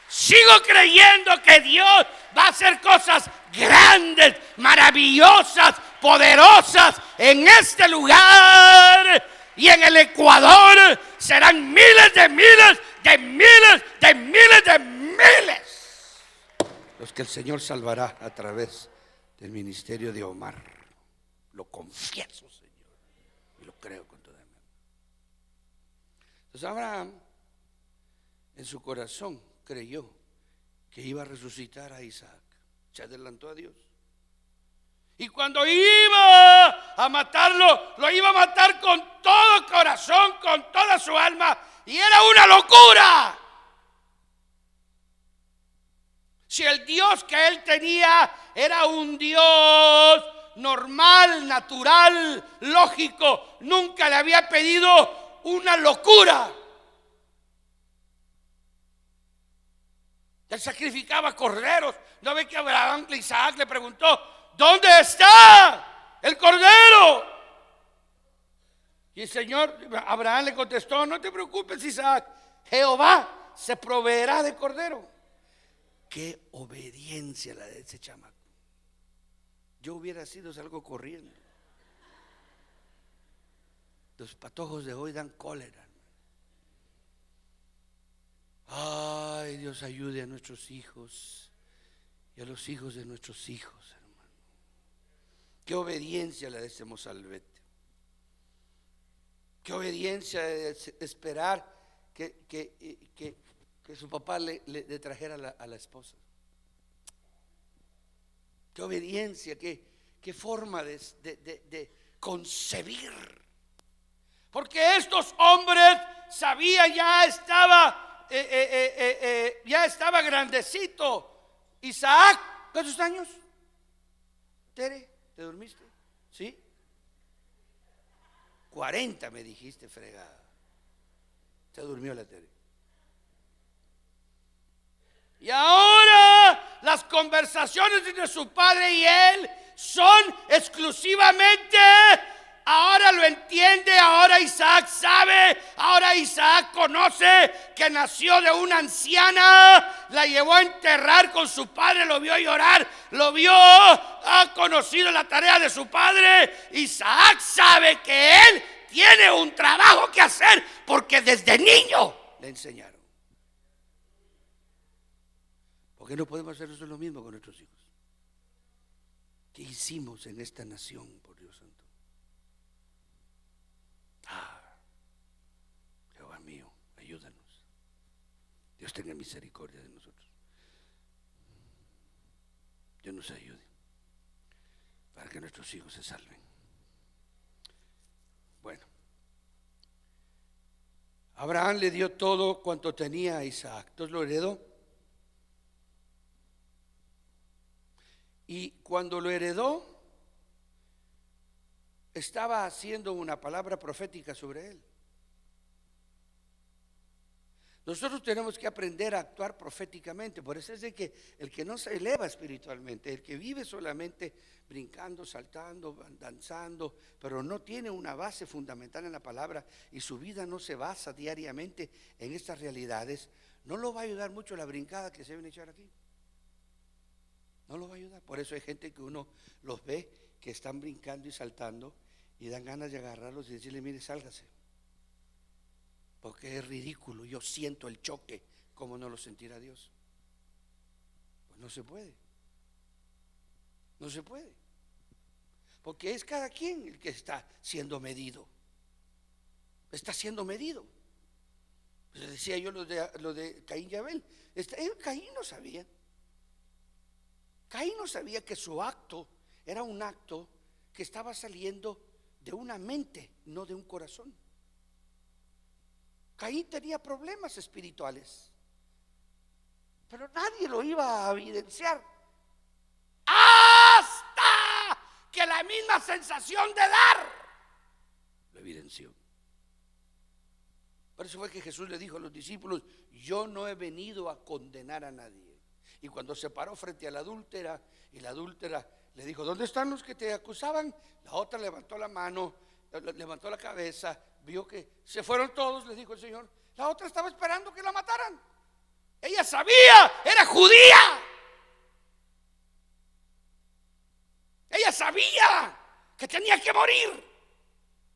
Sigo creyendo que Dios va a hacer cosas grandes, maravillosas, poderosas en este lugar y en el Ecuador. Serán miles de miles de miles de miles de miles los que el Señor salvará a través del ministerio de Omar. Lo confieso, Señor, y lo creo con toda mi alma. Entonces Abraham, en su corazón, creyó que iba a resucitar a Isaac. Se adelantó a Dios. Y cuando iba a matarlo, lo iba a matar con todo corazón, con toda su alma. Y era una locura. Si el Dios que él tenía era un Dios normal, natural, lógico, nunca le había pedido una locura. Él sacrificaba corderos. ¿No ve que Isaac le preguntó: ¿dónde está el cordero? Y el Señor, Abraham le contestó: no te preocupes, Isaac, Jehová se proveerá de cordero. Qué obediencia la de ese chamaco. Yo hubiera sido, salgo corriendo. Los patojos de hoy dan cólera. Ay, Dios ayude a nuestros hijos y a los hijos de nuestros hijos, hermano. Qué obediencia la de ese mozalbete. Qué obediencia de esperar que su papá le trajera a la esposa. Qué obediencia, qué forma de concebir. Porque estos hombres sabían, ya estaba grandecito. Isaac, ¿cuántos años? Tere, ¿te dormiste? ¿Sí? 40 me dijiste, fregada. Se durmió la Tere. Y ahora las conversaciones entre su padre y él son exclusivamente: ahora lo entiende, ahora Isaac sabe, ahora Isaac conoce que nació de una anciana, la llevó a enterrar con su padre, lo vio llorar, lo vio, ha conocido la tarea de su padre. Isaac sabe que él tiene un trabajo que hacer porque desde niño le enseñaron. ¿Por qué no podemos hacer eso lo mismo con nuestros hijos? ¿Qué hicimos en esta nación, por Dios santo? Jehová mío, ayúdanos. Dios tenga misericordia de nosotros. Dios nos ayude para que nuestros hijos se salven. Bueno, Abraham le dio todo cuanto tenía a Isaac. Entonces lo heredó. Y cuando lo heredó, estaba haciendo una palabra profética sobre él. Nosotros tenemos que aprender a actuar proféticamente. Por eso es de que el que no se eleva espiritualmente, el que vive solamente brincando, saltando, danzando, pero no tiene una base fundamental en la palabra y su vida no se basa diariamente en estas realidades, no lo va a ayudar mucho la brincada que se viene a echar aquí. No lo va a ayudar. Por eso hay gente que uno los ve que están brincando y saltando y dan ganas de agarrarlos y decirle: mire, sálgase, porque es ridículo, yo siento el choque. ¿Cómo no lo sentirá Dios? Pues no se puede. No se puede, porque es cada quien el que está siendo medido. Está siendo medido. Pues decía yo lo de Caín y Abel. Caín no sabía. Caín no sabía que su acto era un acto que estaba saliendo de una mente, no de un corazón. Caín tenía problemas espirituales, pero nadie lo iba a evidenciar hasta que la misma sensación de dar lo evidenció. Por eso fue que Jesús le dijo a los discípulos: yo no he venido a condenar a nadie. Y cuando se paró frente a la adúltera, y la adúltera le dijo: ¿dónde están los que te acusaban? La otra levantó la mano, levantó la cabeza, vio que se fueron todos, le dijo el Señor. La otra estaba esperando que la mataran. Ella sabía, era judía. Ella sabía que tenía que morir.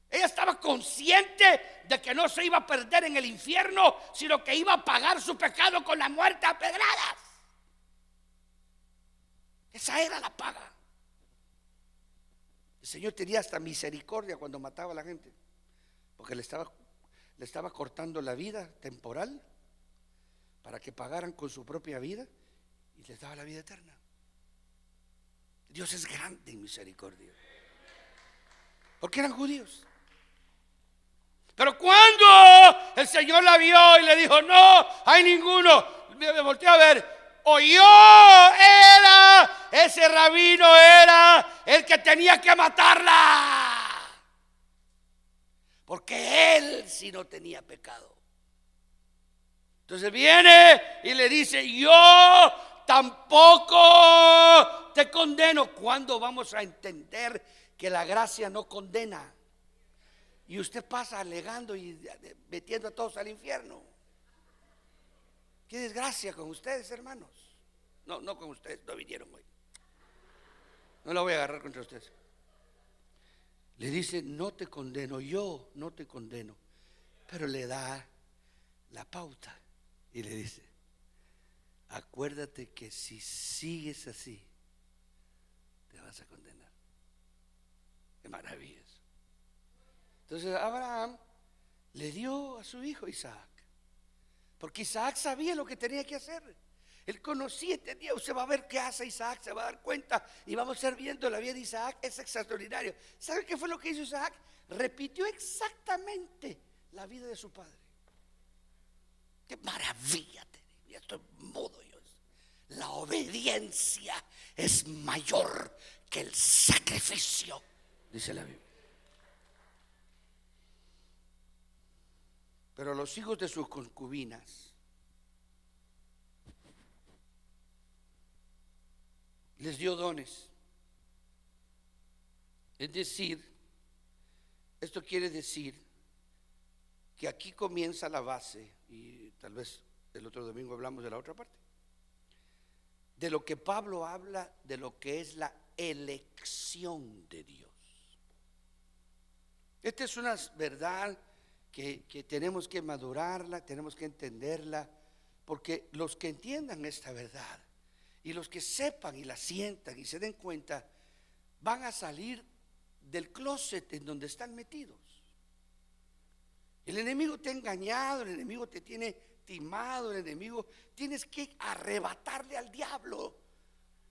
Ella estaba consciente de que no se iba a perder en el infierno, sino que iba a pagar su pecado con la muerte a pedradas. Esa era la paga. El Señor tenía hasta misericordia cuando mataba a la gente, porque le estaba cortando la vida temporal para que pagaran con su propia vida, y les daba la vida eterna. Dios es grande en misericordia, porque eran judíos. Pero cuando el Señor la vio y le dijo: no hay ninguno, me volteó a ver. Ese rabino era el que tenía que matarla, porque él sí no tenía pecado. Entonces viene y le dice: yo tampoco te condeno. ¿Cuándo vamos a entender que la gracia no condena? Y usted pasa alegando y metiendo a todos al infierno. Qué desgracia con ustedes, hermanos. No con ustedes, no vinieron hoy. No la voy a agarrar contra ustedes. Le dice: no te condeno, yo no te condeno. Pero le da la pauta y le dice: acuérdate que si sigues así, te vas a condenar. Qué maravilla. Entonces Abraham le dio a su hijo Isaac, porque Isaac sabía lo que tenía que hacer. Él conocía, entendía. Usted va a ver qué hace Isaac, se va a dar cuenta, y vamos a ir viendo la vida de Isaac. Es extraordinario. ¿Sabe qué fue lo que hizo Isaac? Repitió exactamente la vida de su padre. Qué maravilla. Ya estoy mudo yo. La obediencia es mayor que el sacrificio, dice la Biblia. Pero a los hijos de sus concubinas les dio dones. Es decir, esto quiere decir que aquí comienza la base, y tal vez el otro domingo hablamos de la otra parte, de lo que Pablo habla de lo que es la elección de Dios. Esta es una verdad que tenemos que madurarla, tenemos que entenderla, porque los que entiendan esta verdad y los que sepan y la sientan y se den cuenta, van a salir del closet en donde están metidos. El enemigo te ha engañado, el enemigo te tiene timado, el enemigo tienes que arrebatarle al diablo.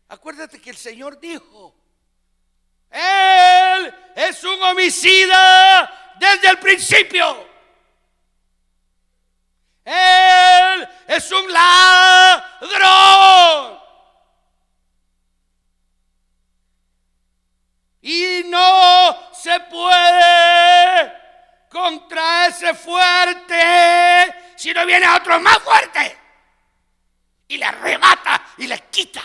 Acuérdate que el Señor dijo: Él es un homicida desde el principio. Él es un ladrón. Y no se puede contra ese fuerte si no viene otro más fuerte y le arrebata y le quita.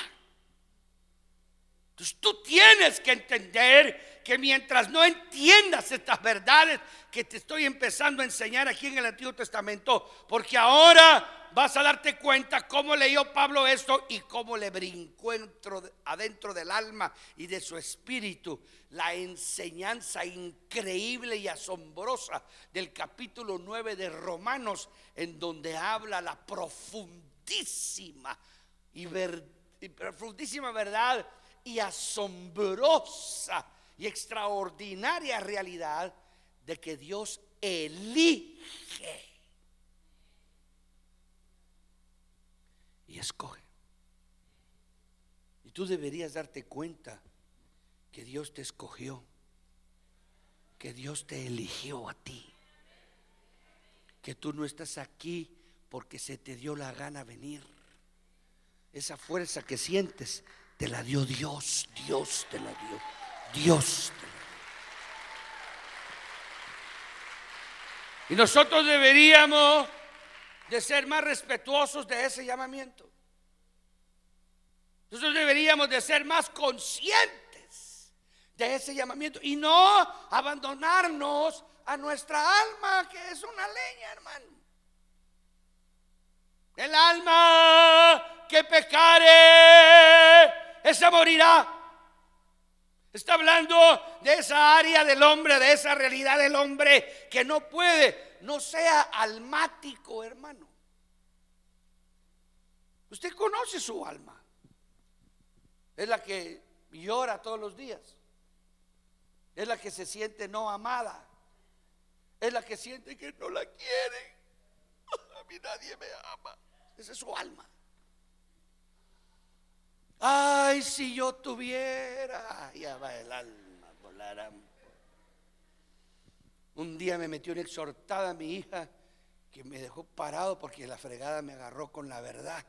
Entonces tú tienes que entender que mientras no entiendas estas verdades que te estoy empezando a enseñar aquí en el Antiguo Testamento, porque ahora vas a darte cuenta cómo leyó Pablo esto y cómo le brincó adentro del alma y de su espíritu la enseñanza increíble y asombrosa del capítulo 9 de Romanos, en donde habla la profundísima verdad y asombrosa y extraordinaria realidad de que Dios elige y escoge. Y tú deberías darte cuenta que Dios te escogió, que Dios te eligió a ti, que tú no estás aquí porque se te dio la gana venir. Esa fuerza que sientes te la dio Dios. Dios te la dio. Dios te la dio. Y nosotros deberíamos de ser más respetuosos de ese llamamiento. Nosotros deberíamos de ser más conscientes de ese llamamiento y no abandonarnos a nuestra alma, que es una leña, hermano. El alma que pecare, esa morirá. Está hablando de esa área del hombre, de esa realidad del hombre que no puede, no sea almático, hermano. Usted conoce su alma. Es la que llora todos los días. Es la que se siente no amada. Es la que siente que no la quieren. A mí nadie me ama. Esa es su alma. Ay, si yo tuviera, ya va el alma volará. Un día me metió una exhortada a mi hija que me dejó parado porque la fregada me agarró con la verdad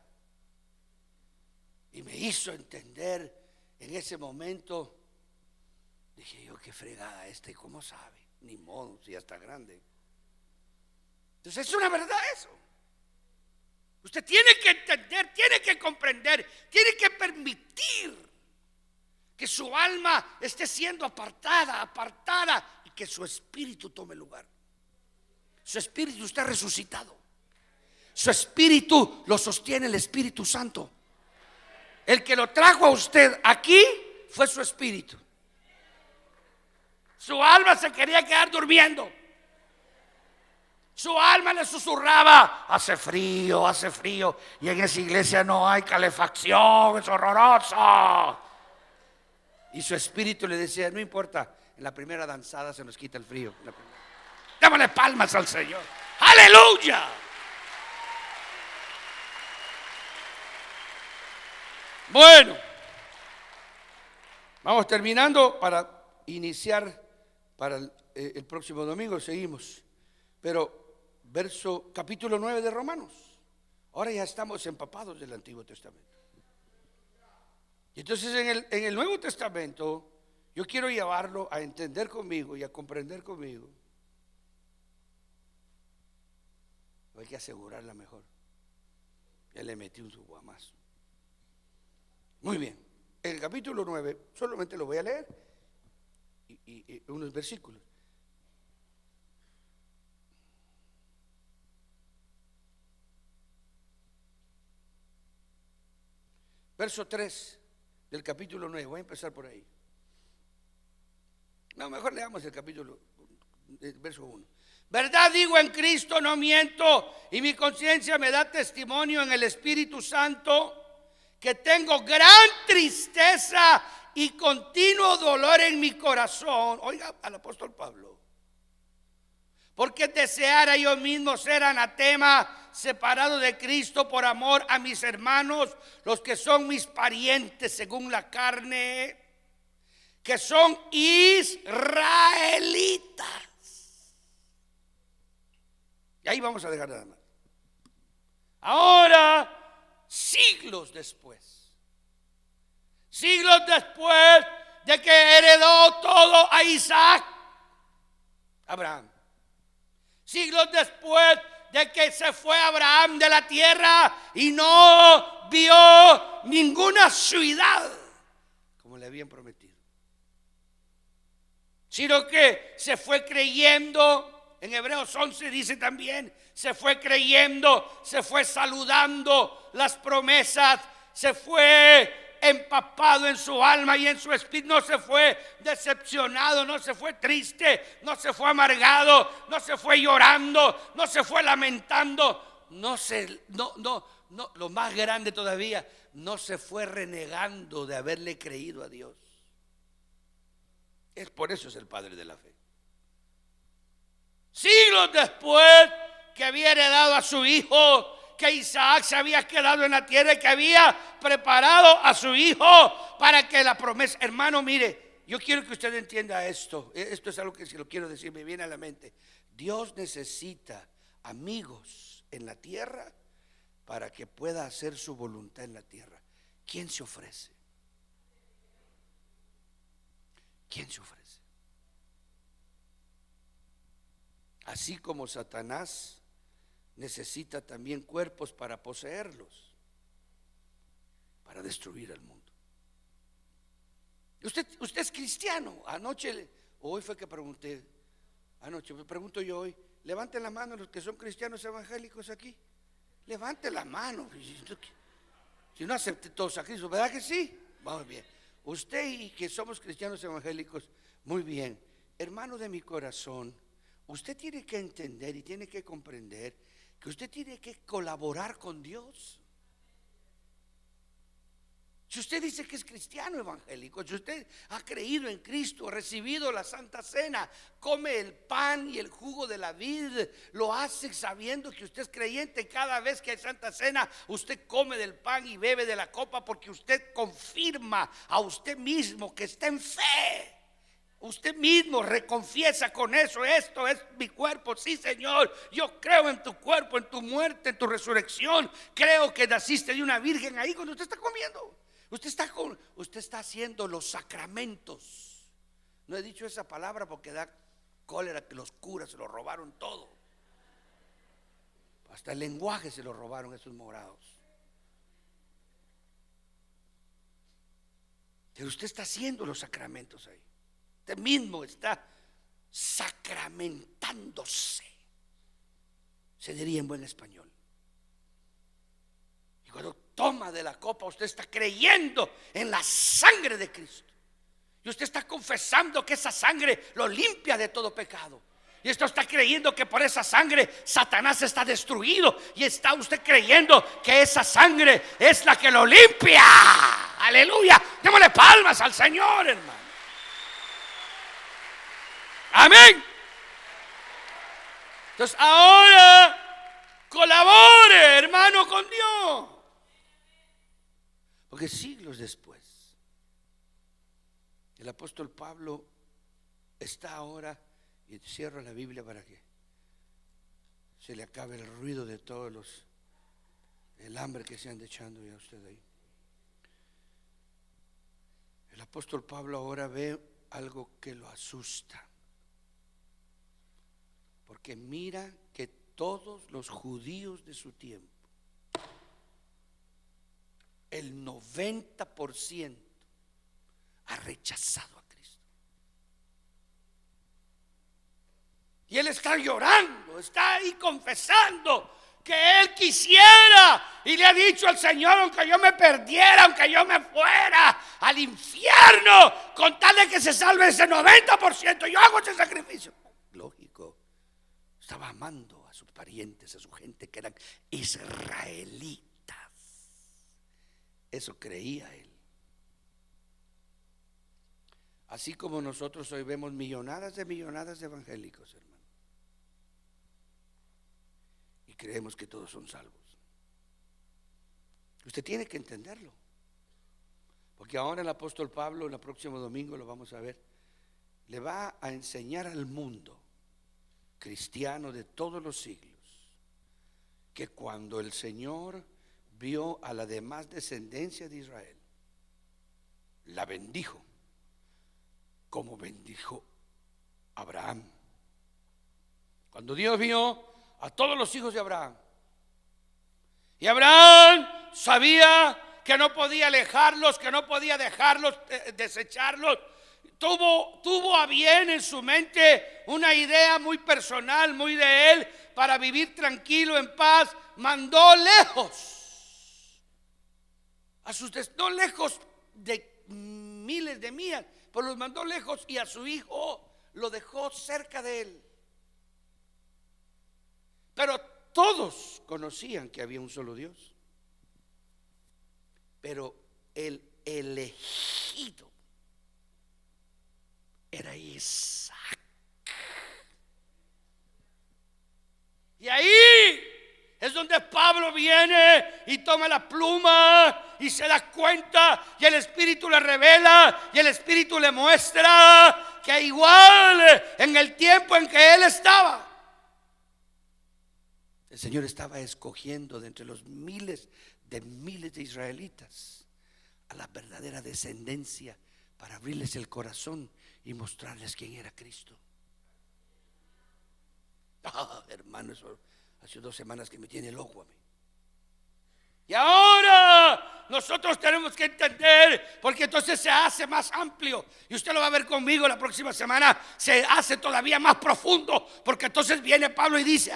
y me hizo entender en ese momento. Dije yo, qué fregada esta, y cómo sabe, ni modo, si ya está grande. Entonces es una verdad eso. Usted tiene que entender, tiene que comprender, tiene que permitir que su alma esté siendo apartada y que su espíritu tome lugar. Su espíritu está resucitado. Su espíritu lo sostiene el Espíritu Santo. El que lo trajo a usted aquí fue su espíritu. Su alma se quería quedar durmiendo. Su alma le susurraba, hace frío, y en esa iglesia no hay calefacción, es horroroso. Y su espíritu le decía, no importa, en la primera danzada se nos quita el frío. Démosle palmas al Señor. ¡Aleluya! Bueno, vamos terminando para iniciar para el próximo domingo, seguimos. Pero capítulo 9 de Romanos. Ahora ya estamos empapados del Antiguo Testamento. Y entonces en el Nuevo Testamento yo quiero llevarlo a entender conmigo y a comprender conmigo. Hay que asegurarla mejor. Ya le metí un suguamazo. Muy bien. En el capítulo 9 solamente lo voy a leer y unos versículos. Verso 3 del capítulo 9, voy a empezar por ahí. No, mejor leamos el capítulo, verso 1. Verdad digo en Cristo, no miento, y mi conciencia me da testimonio en el Espíritu Santo que tengo gran tristeza y continuo dolor en mi corazón. Oiga al apóstol Pablo. Porque deseara yo mismo ser anatema, separado de Cristo por amor a mis hermanos, los que son mis parientes según la carne, que son israelitas. Y ahí vamos a dejar nada más. Ahora, siglos después de que heredó todo a Isaac, Abraham. Siglos después de que se fue Abraham de la tierra y no vio ninguna ciudad como le habían prometido. sino que se fue creyendo. En Hebreos 11 dice también, se fue creyendo, se fue saludando las promesas, se fue empapado en su alma y en su espíritu. No se fue decepcionado, no se fue triste, no se fue amargado, no se fue llorando, no se fue lamentando, no, lo más grande todavía, no se fue renegando de haberle creído a Dios. Es por eso es el padre de la fe. Siglos después que había heredado a su hijo, que Isaac se había quedado en la tierra y que había preparado a su hijo para que la promesa. Hermano, mire, yo quiero que usted entienda esto. Esto es algo que si lo quiero decir me viene a la mente. Dios necesita amigos en la tierra para que pueda hacer su voluntad en la tierra. ¿Quién se ofrece? ¿Quién se ofrece? Así como Satanás necesita también cuerpos para poseerlos, para destruir al mundo. Usted es cristiano. Hoy fue que pregunté, anoche me pregunto yo hoy, levanten la mano los que son cristianos evangélicos aquí. Levanten la mano. Si no acepte todos a Cristo, ¿verdad que sí? Vamos bien. Usted y que somos cristianos evangélicos, muy bien. Hermano de mi corazón, usted tiene que entender y tiene que comprender que usted tiene que colaborar con Dios. Si usted dice que es cristiano evangélico, si usted ha creído en Cristo, ha recibido la Santa Cena, come el pan y el jugo de la vid, lo hace sabiendo que usted es creyente. Cada vez que hay Santa Cena, usted come del pan y bebe de la copa porque usted confirma a usted mismo que está en fe. Usted mismo reconfiesa con eso: esto es mi cuerpo. Sí, Señor, yo creo en tu cuerpo, en tu muerte, en tu resurrección. Creo que naciste de una virgen. Ahí cuando usted está comiendo, usted está haciendo los sacramentos. No he dicho esa palabra porque da cólera que los curas se lo robaron todo. Hasta el lenguaje se lo robaron esos morados. Pero usted está haciendo los sacramentos ahí. Usted mismo está sacramentándose, se diría en buen español. Y cuando toma de la copa, usted está creyendo en la sangre de Cristo. Y usted está confesando que esa sangre lo limpia de todo pecado. Y esto está creyendo que por esa sangre Satanás está destruido. Y está usted creyendo que esa sangre es la que lo limpia. Aleluya. Démosle palmas al Señor, hermano. Amén. Entonces ahora colabore, hermano, con Dios. Porque siglos después el apóstol Pablo está ahora, y cierro la Biblia para que se le acabe el ruido de todos el hambre que se anda echando ya usted ahí. El apóstol Pablo ahora ve algo que lo asusta. Porque mira que todos los judíos de su tiempo, el 90% ha rechazado a Cristo. Y él está llorando, está ahí confesando que él quisiera, y le ha dicho al Señor: aunque yo me perdiera, aunque yo me fuera al infierno, con tal de que se salve ese 90%, yo hago ese sacrificio. Lógico. Estaba amando a sus parientes, a su gente que eran israelitas. Eso creía él. Así como nosotros hoy vemos millonadas de evangélicos, hermano, y creemos que todos son salvos. Usted tiene que entenderlo. Porque ahora el apóstol Pablo, el próximo domingo lo vamos a ver, le va a enseñar al mundo cristiano de todos los siglos que cuando el Señor vio a la demás descendencia de Israel, la bendijo como bendijo a Abraham. Cuando Dios vio a todos los hijos de Abraham, y Abraham sabía que no podía alejarlos, que no podía dejarlos, desecharlos, tuvo a bien en su mente una idea muy personal, muy de él, para vivir tranquilo, en paz. Mandó lejos a sus no lejos de miles de millas, pero los mandó lejos, y a su hijo lo dejó cerca de él. Pero todos conocían que había un solo Dios, pero el elegido era Isaac. Y ahí es donde Pablo viene y toma la pluma y se da cuenta, y el Espíritu le revela, y el Espíritu le muestra que igual en el tiempo en que él estaba, el Señor estaba escogiendo de entre los miles de israelitas a la verdadera descendencia, para abrirles el corazón y mostrarles quién era Cristo. Hermano, eso hace 2 semanas que me tiene loco a mí. Y ahora nosotros tenemos que entender, porque entonces se hace más amplio, y usted lo va a ver conmigo la próxima semana. Se hace todavía más profundo, porque entonces viene Pablo y dice: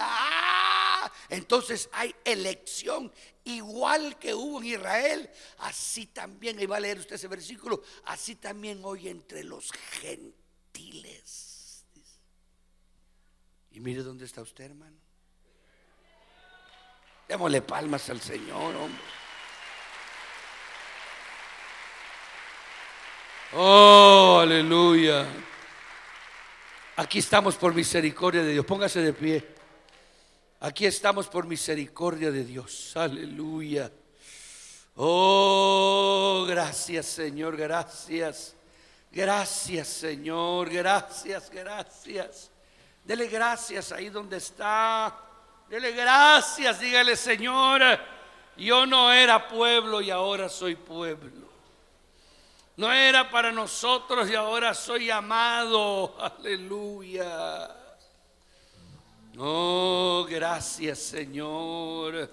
entonces hay elección, igual que hubo en Israel, así también, y va a leer usted ese versículo, así también hoy entre los gentiles. Y mire dónde está usted, hermano. Démosle palmas al Señor, hombre. Oh, aleluya. Aquí estamos por misericordia de Dios. Póngase de pie. Aquí estamos por misericordia de Dios. Aleluya. Oh, gracias, Señor, gracias. Gracias, Señor, gracias, gracias. Dele gracias ahí donde está. Dele gracias, dígale: Señor, yo no era pueblo y ahora soy pueblo. No era para nosotros y ahora soy amado. Aleluya. Oh, gracias, Señor.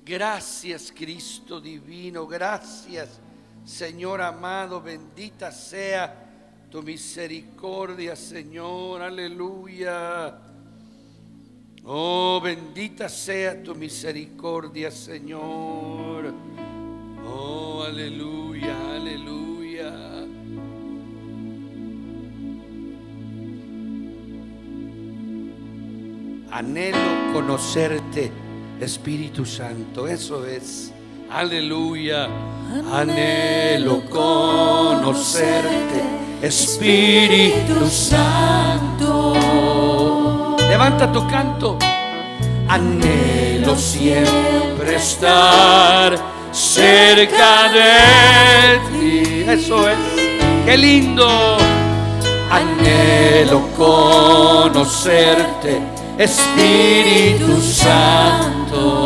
Gracias, Cristo divino. Gracias, Señor amado. Bendita sea tu misericordia, Señor. Aleluya. Oh, bendita sea tu misericordia, Señor. Oh, aleluya, aleluya. Anhelo conocerte, Espíritu Santo. Eso es. Aleluya. Anhelo conocerte, Espíritu Santo. Levanta tu canto. Anhelo siempre estar cerca de ti. Eso es. Qué lindo. Anhelo conocerte, Espíritu Santo.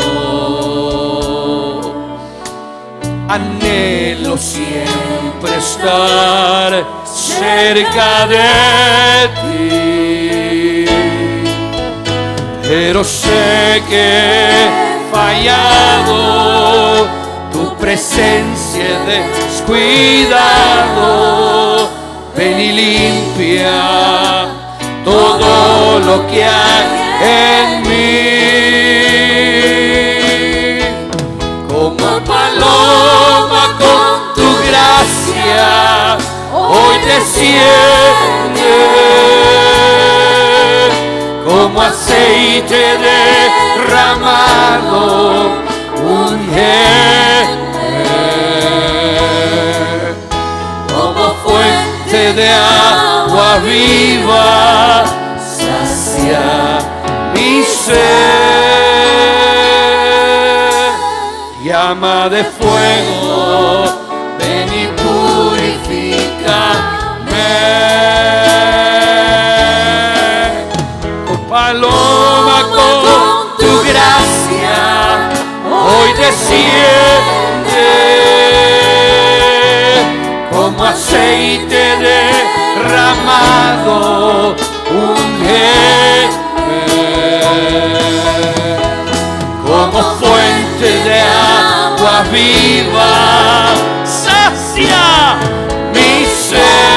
Anhelo siempre estar cerca de ti, pero sé que he fallado, tu presencia he descuidado. Ven y limpia todo lo que hay en mí. Como paloma con tu gracia hoy desciende, como aceite derramado unge, como fuente de agua viva sacia mi sed. Llama de fuego, ven y purifícame. Con paloma con tu gracia hoy desciende, como aceite derramado unge, como fuente de agua viva sacia mi sed.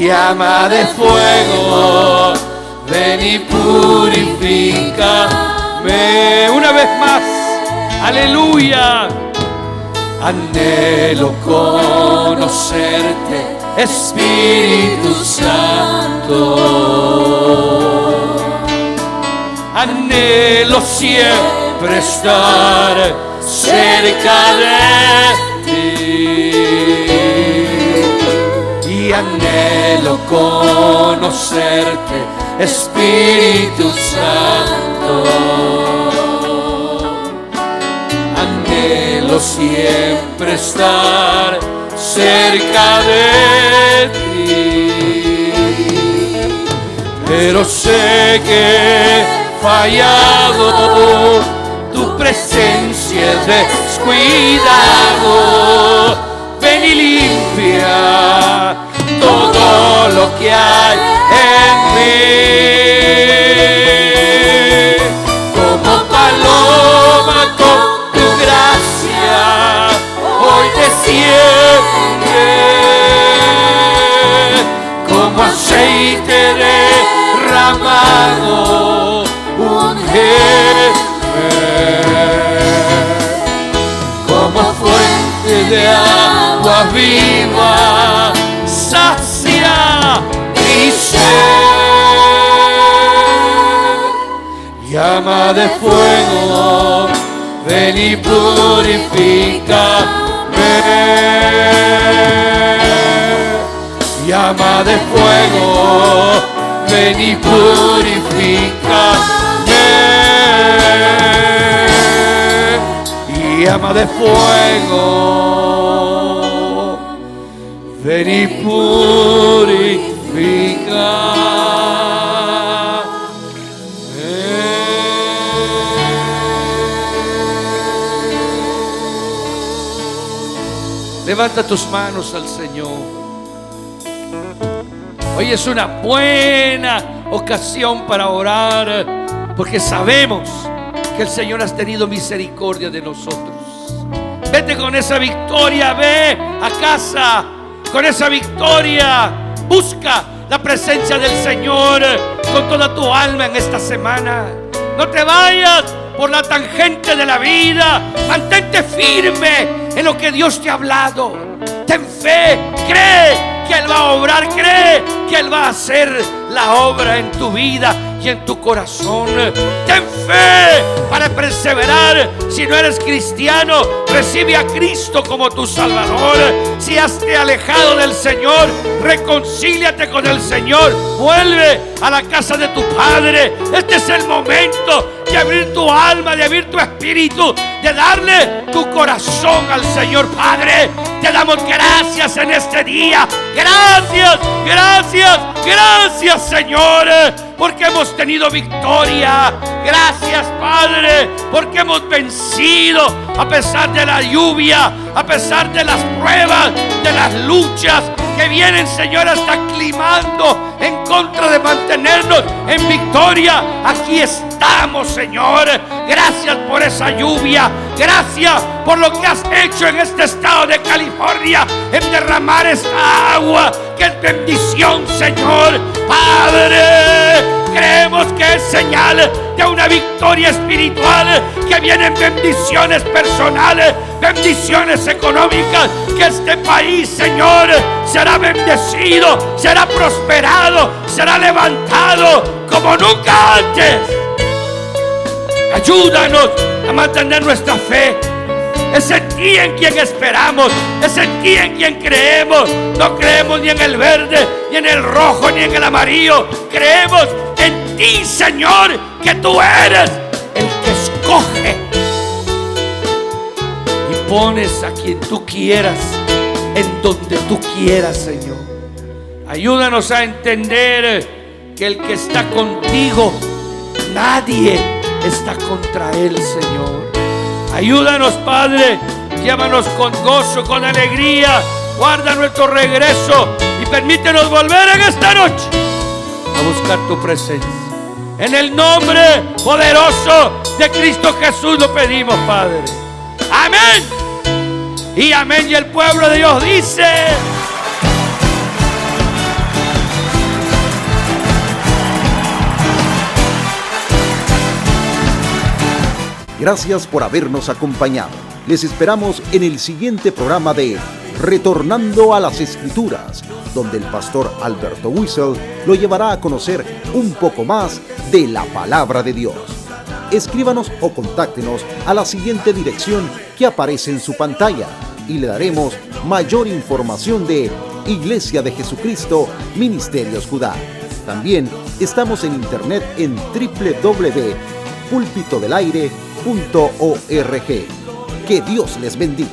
llama de fuego, ven y purifícame. Una vez más, aleluya. Anhelo conocerte, Espíritu Santo. Anhelo siempre estar cerca de ti. Y anhelo conocerte, Espíritu Santo. Anhelo siempre estar cerca de ti, pero sé que he fallado, tu presencia he descuidado. Ven y limpia todo lo que hay en mí, como paloma con tu gracia hoy desciende, como aceite derramado, ungeme, como fuente de agua viva, sacia mi sed. Llama de fuego, ven y purifícame. Llama de fuego, ven y purifícame. Llama de fuego, ven y purifícame. Levanta tus manos al Señor. Hoy es una buena ocasión para orar, porque sabemos que el Señor ha tenido misericordia de nosotros. Vete con esa victoria, ve a casa con esa victoria. Busca la presencia del Señor con toda tu alma en esta semana. No te vayas por la tangente de la vida. Mantente firme en lo que Dios te ha hablado. Ten fe, cree que Él va a obrar, cree que Él va a hacer la obra en tu vida y en tu corazón. Ten fe para perseverar. Si no eres cristiano, recibe a Cristo como tu Salvador. Si has te alejado del Señor, reconcíliate con el Señor. Vuelve a la casa de tu Padre. Este es el momento de abrir tu alma, de abrir tu espíritu, de darle tu corazón al Señor. Padre, te damos gracias en este día. Gracias, gracias, gracias, Señor, porque hemos tenido victoria. Gracias, Padre, porque hemos vencido a pesar de la lluvia, a pesar de las pruebas, de las luchas que vienen, Señor, hasta climando en contra de mantenernos en victoria. Aquí estamos, Señor. Gracias por esa lluvia. Gracias por lo que has hecho en este estado de California, en derramar esta agua que es bendición, Señor. Padre, creemos que es señal de una victoria espiritual, que vienen bendiciones personales, bendiciones económicas, que este país, Señor, será bendecido, será prosperado, será levantado como nunca antes. Ayúdanos a mantener nuestra fe. Es en ti en quien esperamos, es en ti en quien creemos. No creemos ni en el verde, ni en el rojo, ni en el amarillo. Creemos en ti, Señor, que tú eres el que escoge y pones a quien tú quieras, en donde tú quieras, Señor. Ayúdanos a entender que el que está contigo, nadie está contra él, Señor. Ayúdanos, Padre, llévanos con gozo, con alegría. Guarda nuestro regreso y permítenos volver en esta noche a buscar tu presencia. En el nombre poderoso de Cristo Jesús lo pedimos, Padre. Amén y amén. Y el pueblo de Dios dice: Gracias por habernos acompañado. Les esperamos en el siguiente programa de Retornando a las Escrituras, donde el pastor Alberto Wiesel lo llevará a conocer un poco más de la Palabra de Dios. Escríbanos o contáctenos a la siguiente dirección que aparece en su pantalla y le daremos mayor información de Iglesia de Jesucristo, Ministerios Judá. También estamos en internet en www.pulpitodelaire.org. Que Dios les bendiga.